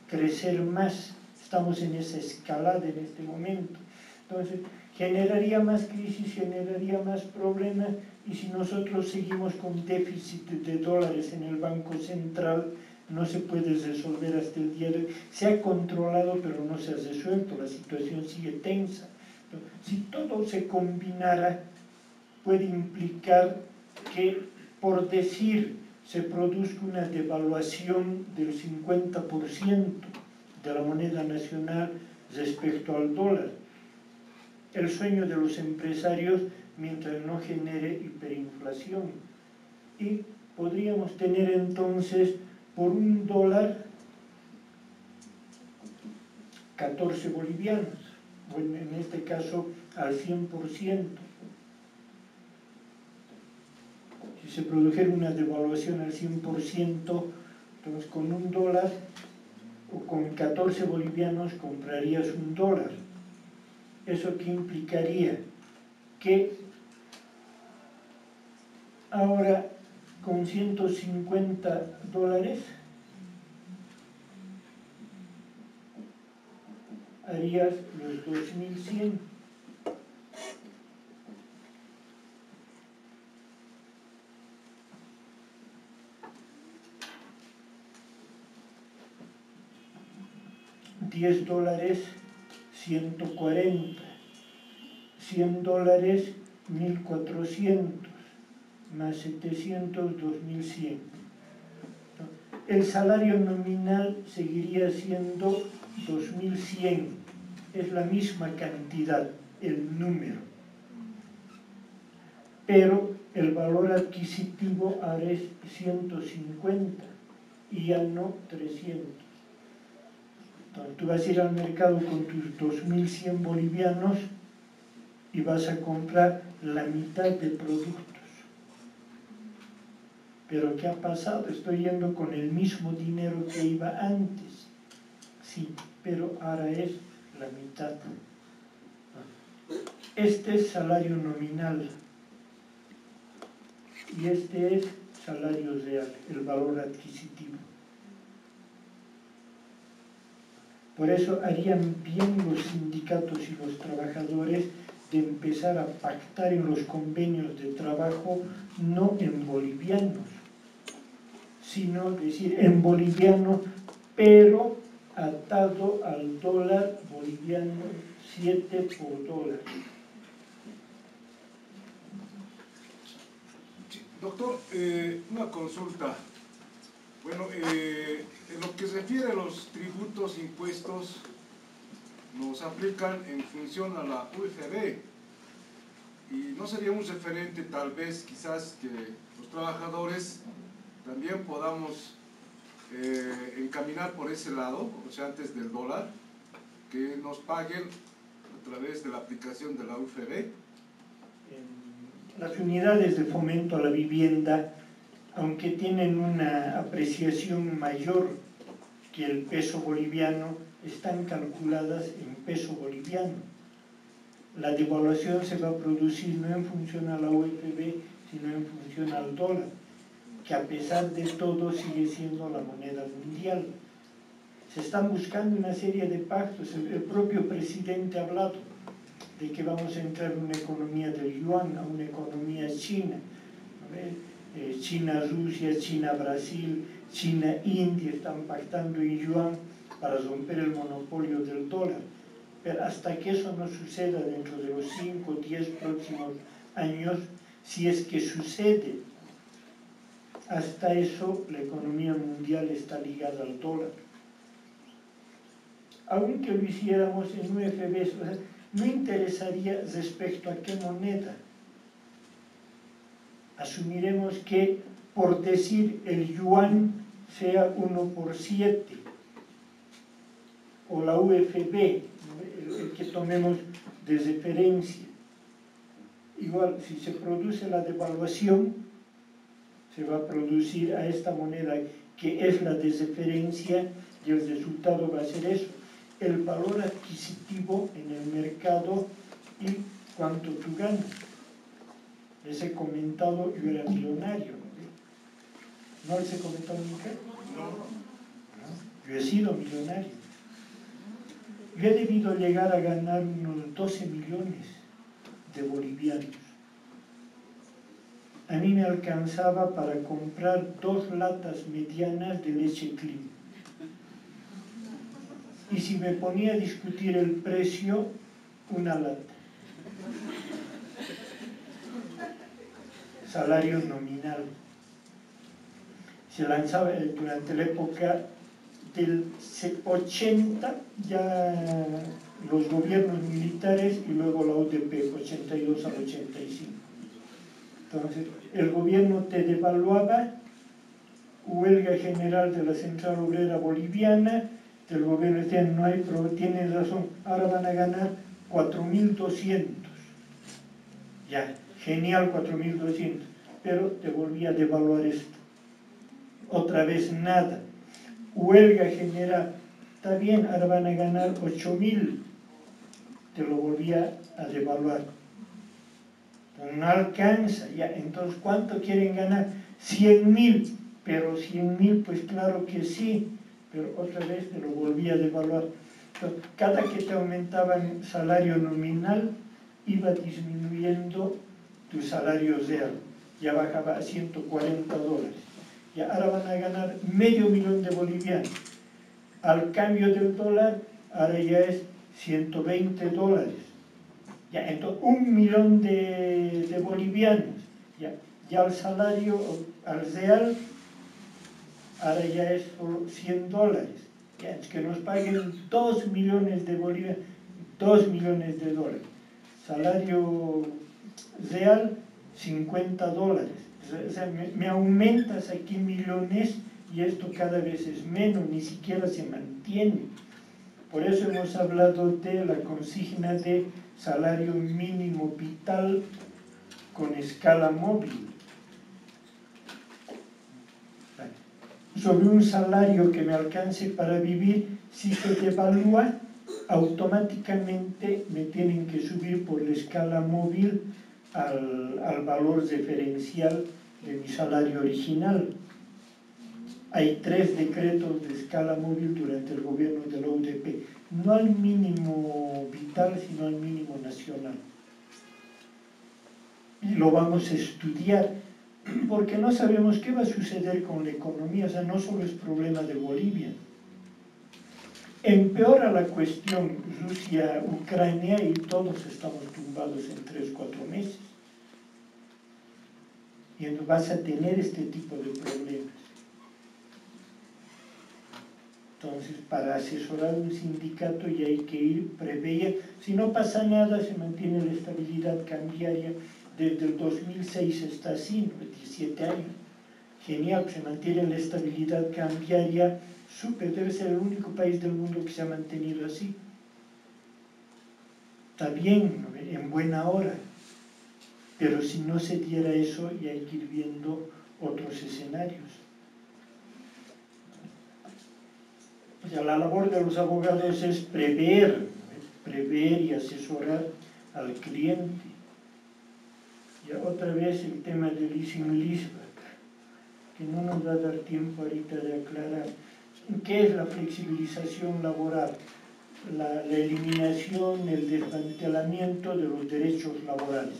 [SPEAKER 1] crecer más, estamos en esa escalada en este momento. Entonces, generaría más crisis, generaría más problemas, y si nosotros seguimos con déficit de dólares en el Banco Central, no se puede resolver hasta el día de hoy. Se ha controlado, pero no se ha resuelto, la situación sigue tensa. Si todo se combinara, puede implicar que, por decir, se produzca una devaluación del 50% de la moneda nacional respecto al dólar. El sueño de los empresarios mientras no genere hiperinflación. Y podríamos tener entonces por un dólar 14 bolivianos, bueno, en este caso al 100%. Si se produjera una devaluación al 100%, entonces con un dólar o con 14 bolivianos comprarías un dólar. ¿Eso qué implicaría? Que ahora con 150 dólares harías los 2100. $10, 140, $100, 1400, más 700, 2100. El salario nominal seguiría siendo 2100, es la misma cantidad, el número, pero el valor adquisitivo ahora es 150 y ya no 300. Entonces, tú vas a ir al mercado con tus 2100 bolivianos y vas a comprar la mitad de productos. Pero ¿qué ha pasado? Estoy yendo con el mismo dinero que iba antes. Sí, pero ahora es la mitad. Este es salario nominal y este es salario real, el valor adquisitivo. Por eso harían bien los sindicatos y los trabajadores de empezar a pactar en los convenios de trabajo no en bolivianos, sino decir en boliviano, pero atado al dólar boliviano, 7 por dólar.
[SPEAKER 3] Doctor, una consulta. Bueno, en lo que se refiere a los tributos, impuestos, nos aplican en función a la UFB. Y no sería un referente, tal vez, quizás, que los trabajadores también podamos encaminar por ese lado, o sea, antes del dólar, que nos paguen a través de la aplicación de la UFB.
[SPEAKER 1] Las unidades de fomento a la vivienda, aunque tienen una apreciación mayor que el peso boliviano, están calculadas en peso boliviano. La devaluación se va a producir no en función a la UFB, sino en función al dólar, que a pesar de todo sigue siendo la moneda mundial. Se están buscando una serie de pactos. El propio presidente ha hablado de que vamos a entrar en una economía del yuan, a una economía china. China-Rusia, China-Brasil, China-India están pactando en yuan para romper el monopolio del dólar. Pero hasta que eso no suceda dentro de los 5 o 10 próximos años, si es que sucede, hasta eso la economía mundial está ligada al dólar. Aunque lo hiciéramos en UFB, o sea, no interesaría respecto a qué moneda. Asumiremos que, por decir, el yuan sea 1 por 7, o la UFB, el que tomemos de referencia. Igual, si se produce la devaluación, se va a producir a esta moneda que es la de referencia y el resultado va a ser eso, el valor adquisitivo en el mercado y cuánto tú ganas. Les he comentado, yo era millonario. ¿No les he comentado nunca? No. Yo he sido millonario. Yo he debido llegar a ganar unos 12 millones de bolivianos. A mí me alcanzaba para comprar 2 latas medianas de leche Clean. Y si me ponía a discutir el precio, una lata. Salario nominal. Se lanzaba durante la época del 80, ya los gobiernos militares y luego la UDP, 82 al 85. Entonces, el gobierno te devaluaba, huelga general de la Central Obrera Boliviana, el gobierno decía, no hay problema, tienes razón, ahora van a ganar 4.200. Ya, genial 4.200, pero te volvía a devaluar esto. Otra vez nada. Huelga general, está bien, ahora van a ganar 8.000, te lo volvía a devaluar. No alcanza, ya, entonces ¿cuánto quieren ganar? 100.000, pero 100.000, pues claro que sí, pero otra vez te lo volvía a devaluar. Cada que te aumentaban el salario nominal, iba disminuyendo tu salario real. Ya bajaba a $140. Y ahora van a ganar $500,000 de bolivianos. Al cambio del dólar, ahora ya es $120. Ya, entonces, 1.000.000 de bolivianos. Ya el salario, al real, ahora ya es por $100. Ya, es que nos paguen 2 millones de bolivianos, $2 millones. Salario real, $50. O sea, me aumentas aquí millones y esto cada vez es menos, ni siquiera se mantiene. Por eso hemos hablado de la consigna de salario mínimo vital con escala móvil. Sobre un salario que me alcance para vivir, si se devalúa, automáticamente me tienen que subir por la escala móvil al valor referencial de mi salario original. Hay 3 decretos de escala móvil durante el gobierno de la UDP, no al mínimo vital, sino al mínimo nacional. Y lo vamos a estudiar, porque no sabemos qué va a suceder con la economía. O sea, no solo es problema de Bolivia. Empeora la cuestión Rusia-Ucrania y todos estamos tumbados en 3-4 meses. Y entonces vas a tener este tipo de problemas. Entonces, para asesorar un sindicato ya hay que ir, prever. Si no pasa nada, se mantiene la estabilidad cambiaria. Desde el 2006 está así, 17 años. Genial, se mantiene la estabilidad cambiaria. Súper, debe ser el único país del mundo que se ha mantenido así. Está bien, en buena hora. Pero si no se diera eso, ya hay que ir viendo otros escenarios. O sea, la labor de los abogados es prever y asesorar al cliente. Y otra vez el tema del leasing-leaseback, que no nos va a dar tiempo ahorita de aclarar. ¿Qué es la flexibilización laboral? La eliminación, el desmantelamiento de los derechos laborales,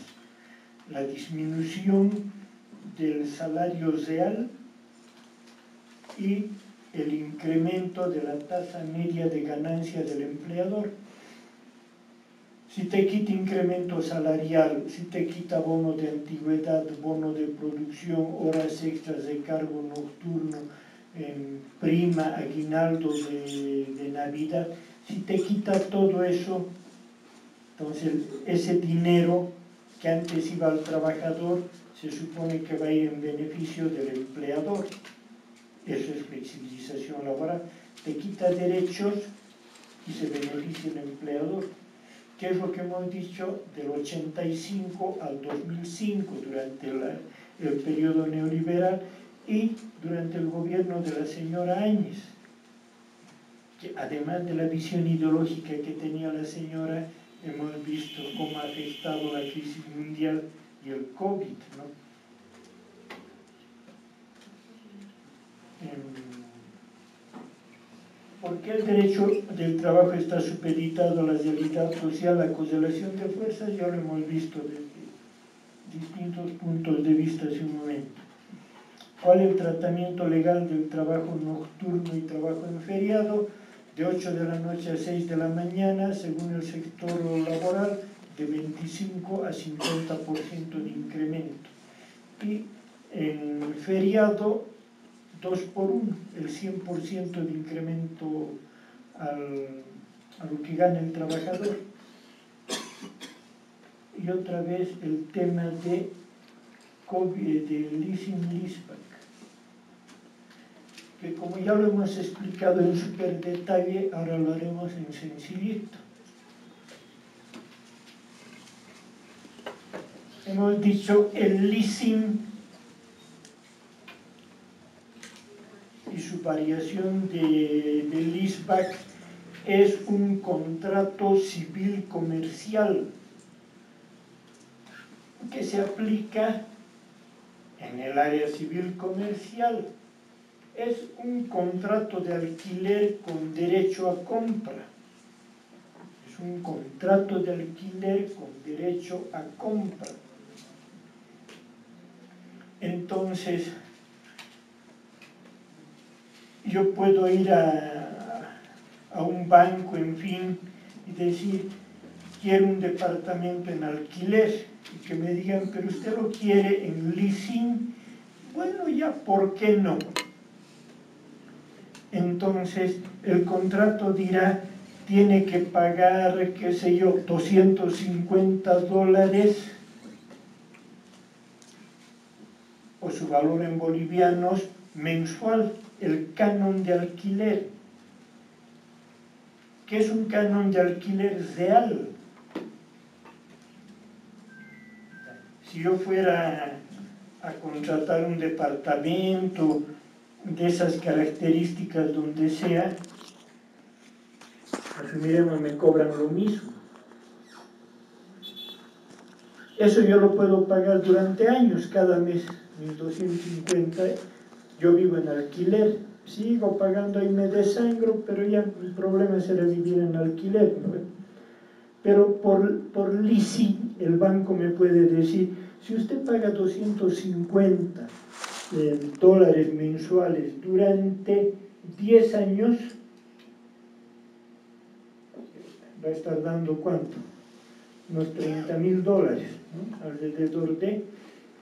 [SPEAKER 1] la disminución del salario real y el incremento de la tasa media de ganancia del empleador. Si te quita incremento salarial, si te quita bono de antigüedad, bono de producción, horas extras de cargo nocturno, prima, aguinaldo de Navidad, si te quita todo eso, entonces ese dinero que antes iba al trabajador se supone que va a ir en beneficio del empleador. Eso es flexibilización laboral. Te quita derechos y se beneficia el empleador. ¿Qué es lo que hemos dicho? Del 85 al 2005, durante el periodo neoliberal y durante el gobierno de la señora Áñez, que además de la visión ideológica que tenía la señora, hemos visto cómo ha afectado la crisis mundial y el COVID, ¿no? ¿Por qué el derecho del trabajo está supeditado a la realidad social, la correlación de fuerzas? Ya lo hemos visto desde distintos puntos de vista hace un momento. ¿Cuál es el tratamiento legal del trabajo nocturno y trabajo en feriado? De 8 de la noche a 6 de la mañana, según el sector laboral, de 25 a 50% de incremento. Y en feriado, 2 por 1, el 100% de incremento a lo que gana el trabajador. Y otra vez el tema de leasing-leaseback, que como ya lo hemos explicado en súper detalle, ahora lo haremos en sencillito. Hemos dicho el leasing y su variación de leaseback es un contrato civil comercial que se aplica en el área civil comercial. Es un contrato de alquiler con derecho a compra. un contrato de alquiler con derecho a compra. Entonces, yo puedo ir a un banco, en fin, y decir, quiero un departamento en alquiler, y que me digan, pero usted lo quiere en leasing. Bueno, ya, ¿por qué no? Entonces, el contrato dirá, tiene que pagar, qué sé yo, $250 o su valor en bolivianos mensual, el canon de alquiler. ¿Qué es un canon de alquiler real? Si yo fuera a contratar un departamento de esas características donde sea, asumiremos me cobran lo mismo. Eso yo lo puedo pagar durante años, cada mes, 1.250. Yo vivo en alquiler, sigo pagando y me desangro, pero ya mi problema será vivir en alquiler, ¿no? Pero por leasing, el banco me puede decir, si usted paga $250 mensuales durante 10 años, va a estar dando ¿cuánto? Unos $30.000, ¿no? Alrededor de.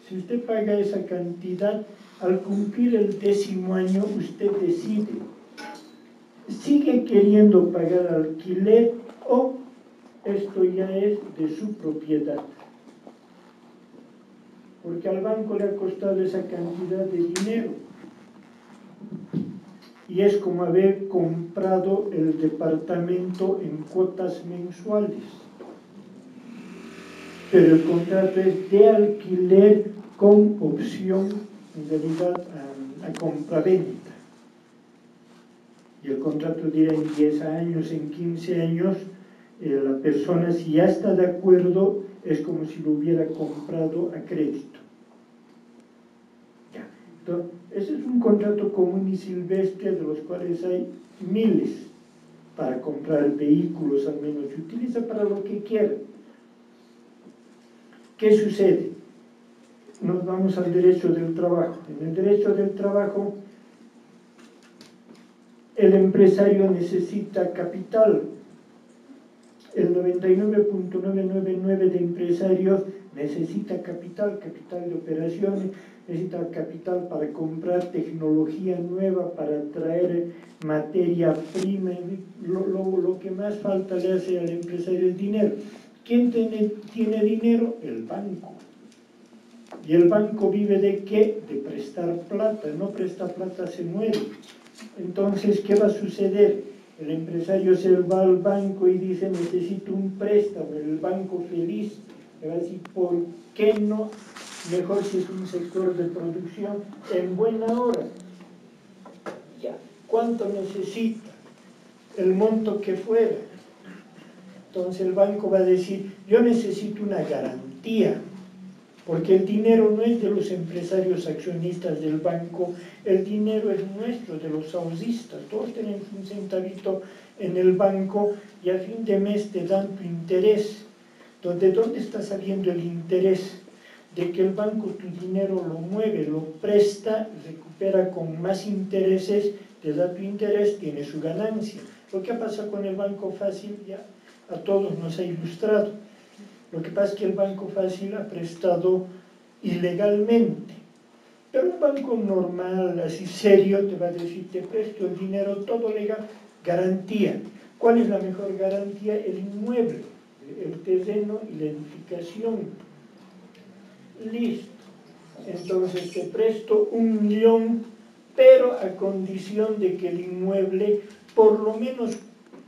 [SPEAKER 1] Si usted paga esa cantidad, al cumplir el 10º año, usted decide, ¿sigue queriendo pagar alquiler o esto ya es de su propiedad? Porque al banco le ha costado esa cantidad de dinero. Y es como haber comprado el departamento en cuotas mensuales. Pero el contrato es de alquiler con opción, en realidad, a compraventa. Y el contrato dirá en 10 años, en 15 años, la persona, si ya está de acuerdo, es como si lo hubiera comprado a crédito. Ya. Entonces, ese es un contrato común y silvestre, de los cuales hay miles, para comprar vehículos al menos, se utiliza para lo que quiera. ¿Qué sucede? Nos vamos al derecho del trabajo. En el derecho del trabajo, el empresario necesita capital. El 99.999 de empresarios necesita capital de operaciones, necesita capital para comprar tecnología nueva, para traer materia prima. Lo que más falta le hace al empresario es dinero. ¿Quién tiene dinero? El banco. ¿Y el banco vive de qué? De prestar plata. No presta plata, se muere. Entonces, ¿qué va a suceder? El empresario se va al banco y dice, necesito un préstamo. El banco feliz le va a decir, ¿por qué no? Mejor si es un sector de producción, en buena hora. Ya. ¿Cuánto necesita? El monto que fuera. Entonces el banco va a decir, yo necesito una garantía, porque el dinero no es de los empresarios accionistas del banco, el dinero es nuestro, de los ahorristas. Todos tenemos un centavito en el banco y a fin de mes te dan tu interés. ¿De dónde está saliendo el interés? De que el banco tu dinero lo mueve, lo presta, recupera con más intereses, te da tu interés, tiene su ganancia. Lo que pasa con el banco fácil ya a todos nos ha ilustrado. Lo que pasa es que el banco fácil ha prestado ilegalmente. Pero un banco normal, así serio, te va a decir, te presto el dinero, todo legal, garantía. ¿Cuál es la mejor garantía? El inmueble, el terreno y la edificación. Listo. Entonces te presto 1 millón, pero a condición de que el inmueble por lo menos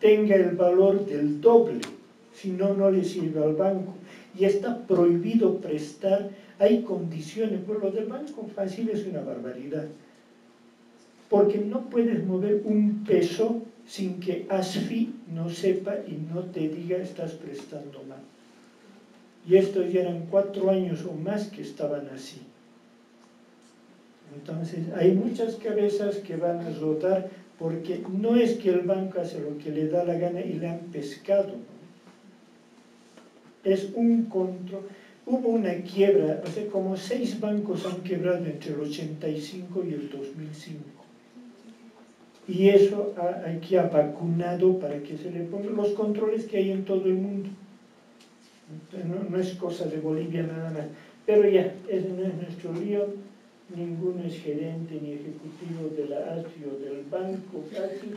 [SPEAKER 1] tenga el valor del doble, si no, no le sirve al banco. Y está prohibido prestar, hay condiciones, pero lo del banco fácil es una barbaridad, porque no puedes mover un peso sin que ASFI no sepa y no te diga estás prestando mal. Y estos ya eran 4 años o más que estaban así. Entonces hay muchas cabezas que van a rodar, porque no es que el banco hace lo que le da la gana y le han pescado, ¿no? es un control. Hubo una quiebra, o sea, como 6 bancos han quebrado entre el 85 y el 2005. Y eso aquí ha vacunado para que se le pongan los controles que hay en todo el mundo. No es cosa de Bolivia nada más. Pero ya, ese no es nuestro lío. Ninguno es gerente ni ejecutivo de la ASI o del banco casi.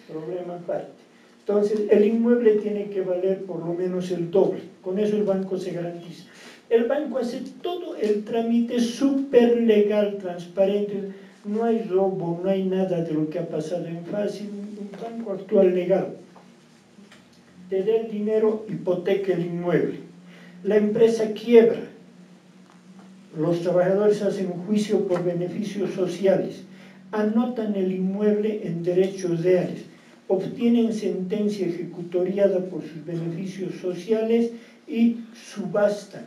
[SPEAKER 1] Problema aparte. Entonces, el inmueble tiene que valer por lo menos el doble. Con eso el banco se garantiza. El banco hace todo el trámite súper legal, transparente. No hay robo, no hay nada de lo que ha pasado en Fácil. Un banco actúa legal. Te da el dinero, hipoteca el inmueble. La empresa quiebra. Los trabajadores hacen un juicio por beneficios sociales. Anotan el inmueble en derechos reales. Obtienen sentencia ejecutoriada por sus beneficios sociales y subastan,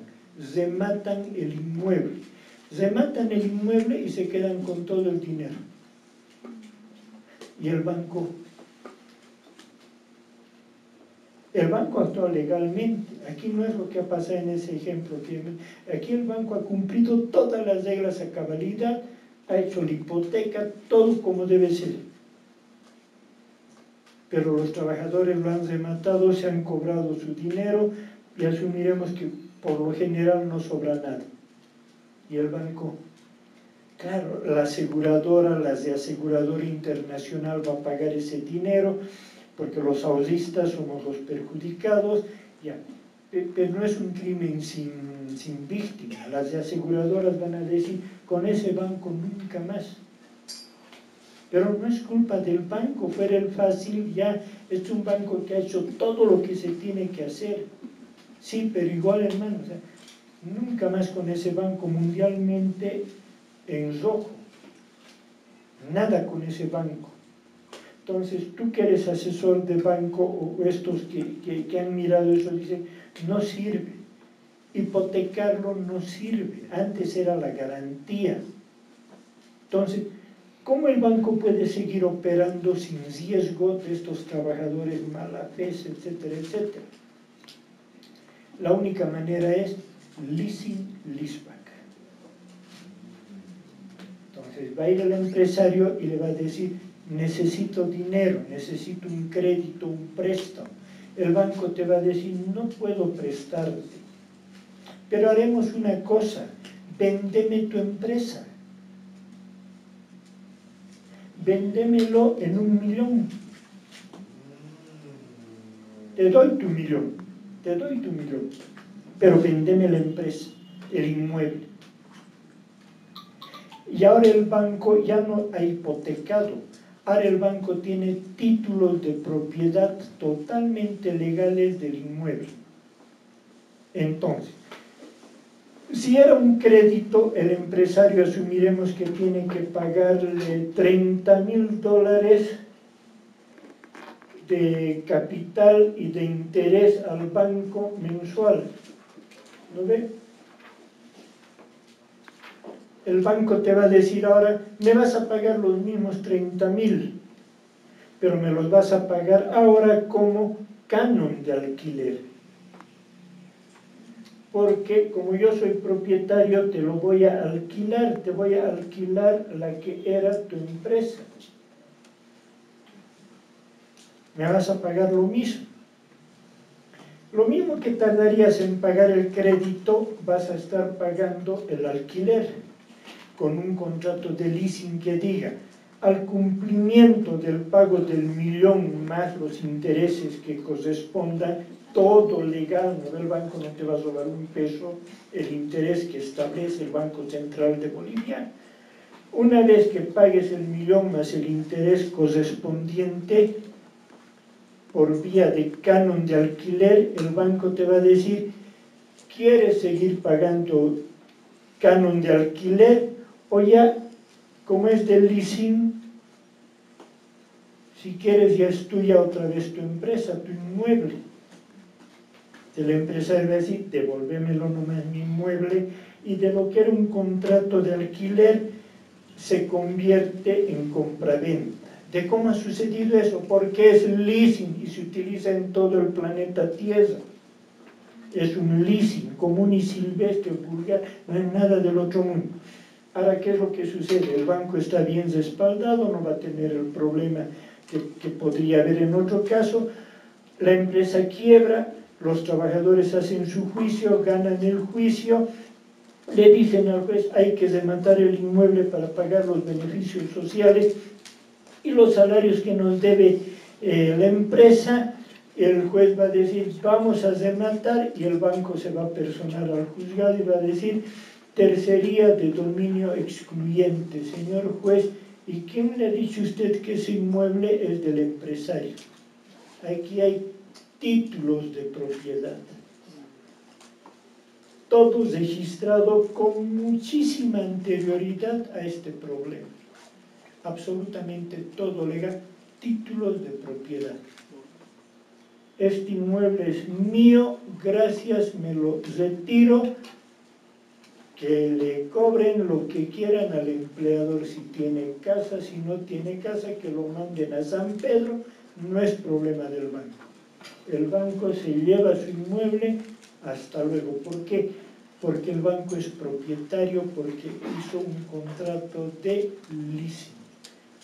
[SPEAKER 1] rematan el inmueble. Rematan el inmueble y se quedan con todo el dinero. Y el banco actúa legalmente. Aquí no es lo que ha pasado en ese ejemplo. Aquí el banco ha cumplido todas las reglas a cabalidad, ha hecho la hipoteca, todo como debe ser. Pero los trabajadores lo han rematado, se han cobrado su dinero y asumiremos que por lo general no sobra nada. Y el banco, claro, la aseguradora, la de aseguradora internacional va a pagar ese dinero porque los ahorristas somos los perjudicados, ya. Pero no es un crimen sin víctima. Las de aseguradoras van a decir, con ese banco nunca más. Pero no es culpa del banco, fuera el Fácil ya, es un banco que ha hecho todo lo que se tiene que hacer. Sí, pero igual, hermano, o sea, nunca más con ese banco mundialmente en rojo. Nada con ese banco. Entonces, tú que eres asesor de banco, o estos que han mirado eso, dicen, no sirve. Hipotecarlo no sirve. Antes era la garantía. Entonces, ¿cómo el banco puede seguir operando sin riesgo de estos trabajadores malafes, etcétera, etcétera? La única manera es leasing, leaseback. Entonces va a ir el empresario y le va a decir, necesito dinero, necesito un crédito, un préstamo. El banco te va a decir, no puedo prestarte, pero haremos una cosa, véndeme tu empresa. Véndemelo en 1 millón. Te doy tu millón, pero véndeme la empresa, el inmueble. Y ahora el banco ya no ha hipotecado, ahora el banco tiene títulos de propiedad totalmente legales del inmueble. Entonces, si era un crédito, el empresario asumiremos que tiene que pagarle $30,000 de capital y de interés al banco mensual. ¿Lo ve? El banco te va a decir ahora, me vas a pagar los mismos 30,000, pero me los vas a pagar ahora como canon de alquiler. Porque como yo soy propietario, te lo voy a alquilar, te voy a alquilar la que era tu empresa. Me vas a pagar lo mismo. Lo mismo que tardarías en pagar el crédito, vas a estar pagando el alquiler, con un contrato de leasing que diga, al cumplimiento del pago del millón más los intereses que correspondan, todo legal, ¿no? El banco no te va a robar un peso, el interés que establece el Banco Central de Bolivia. Una vez que pagues el millón más el interés correspondiente por vía de canon de alquiler, el banco te va a decir, ¿quieres seguir pagando canon de alquiler o ya, como es del leasing, si quieres ya es tuya otra vez tu empresa, tu inmueble? El empresario va a decir, devolvémelo nomás mi inmueble, y de lo que era un contrato de alquiler se convierte en compraventa. ¿De cómo ha sucedido eso? Porque es leasing y se utiliza en todo el planeta Tierra. es un leasing común y silvestre, vulgar, no es nada del otro mundo. Ahora, ¿qué es lo que sucede? El banco está bien respaldado, no va a tener el problema que podría haber en otro caso. La empresa quiebra, los trabajadores hacen su juicio, ganan el juicio, le dicen al juez hay que demandar el inmueble para pagar los beneficios sociales y los salarios que nos debe la empresa. El juez va a decir vamos a demandar y el banco se va a personar al juzgado y va a decir tercería de dominio excluyente. Señor juez, ¿y quién le ha dicho a usted que ese inmueble es del empresario? Aquí hay títulos de propiedad, todo registrado con muchísima anterioridad a este problema, absolutamente todo legal, títulos de propiedad. Este inmueble es mío, gracias, me lo retiro, que le cobren lo que quieran al empleador si tiene casa, si no tiene casa, que lo manden a San Pedro, no es problema del banco. El banco se lleva su inmueble, hasta luego. ¿Por qué? Porque el banco es propietario, porque hizo un contrato de leasing,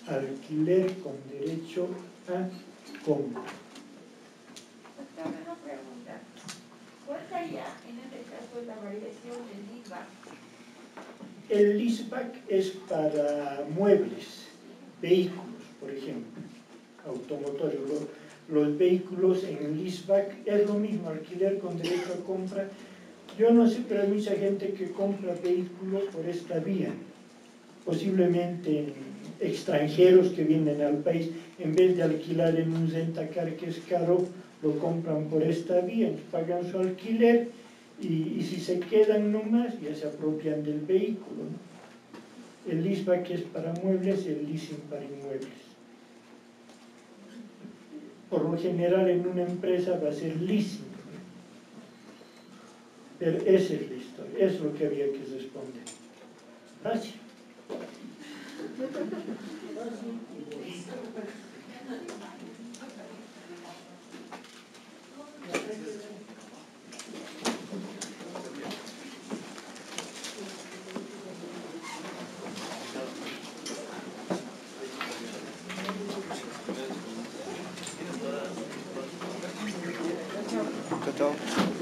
[SPEAKER 1] alquiler con derecho a compra.
[SPEAKER 4] Una pregunta. ¿Cuál sería en este caso la variación del leaseback?
[SPEAKER 1] El leaseback es para muebles, vehículos, por ejemplo, automotores. Los vehículos en leaseback es lo mismo, alquiler con derecho a compra. Yo no sé, pero hay mucha gente que compra vehículos por esta vía. Posiblemente extranjeros que vienen al país, en vez de alquilar en un rentacar que es caro, lo compran por esta vía, pagan su alquiler y si se quedan nomás ya se apropian del vehículo, ¿no? El leaseback es para muebles y el leasing para inmuebles. Por lo general en una empresa va a ser leasing, pero esa es la historia, es lo que había que responder. Fácil.
[SPEAKER 5] Chao, chao.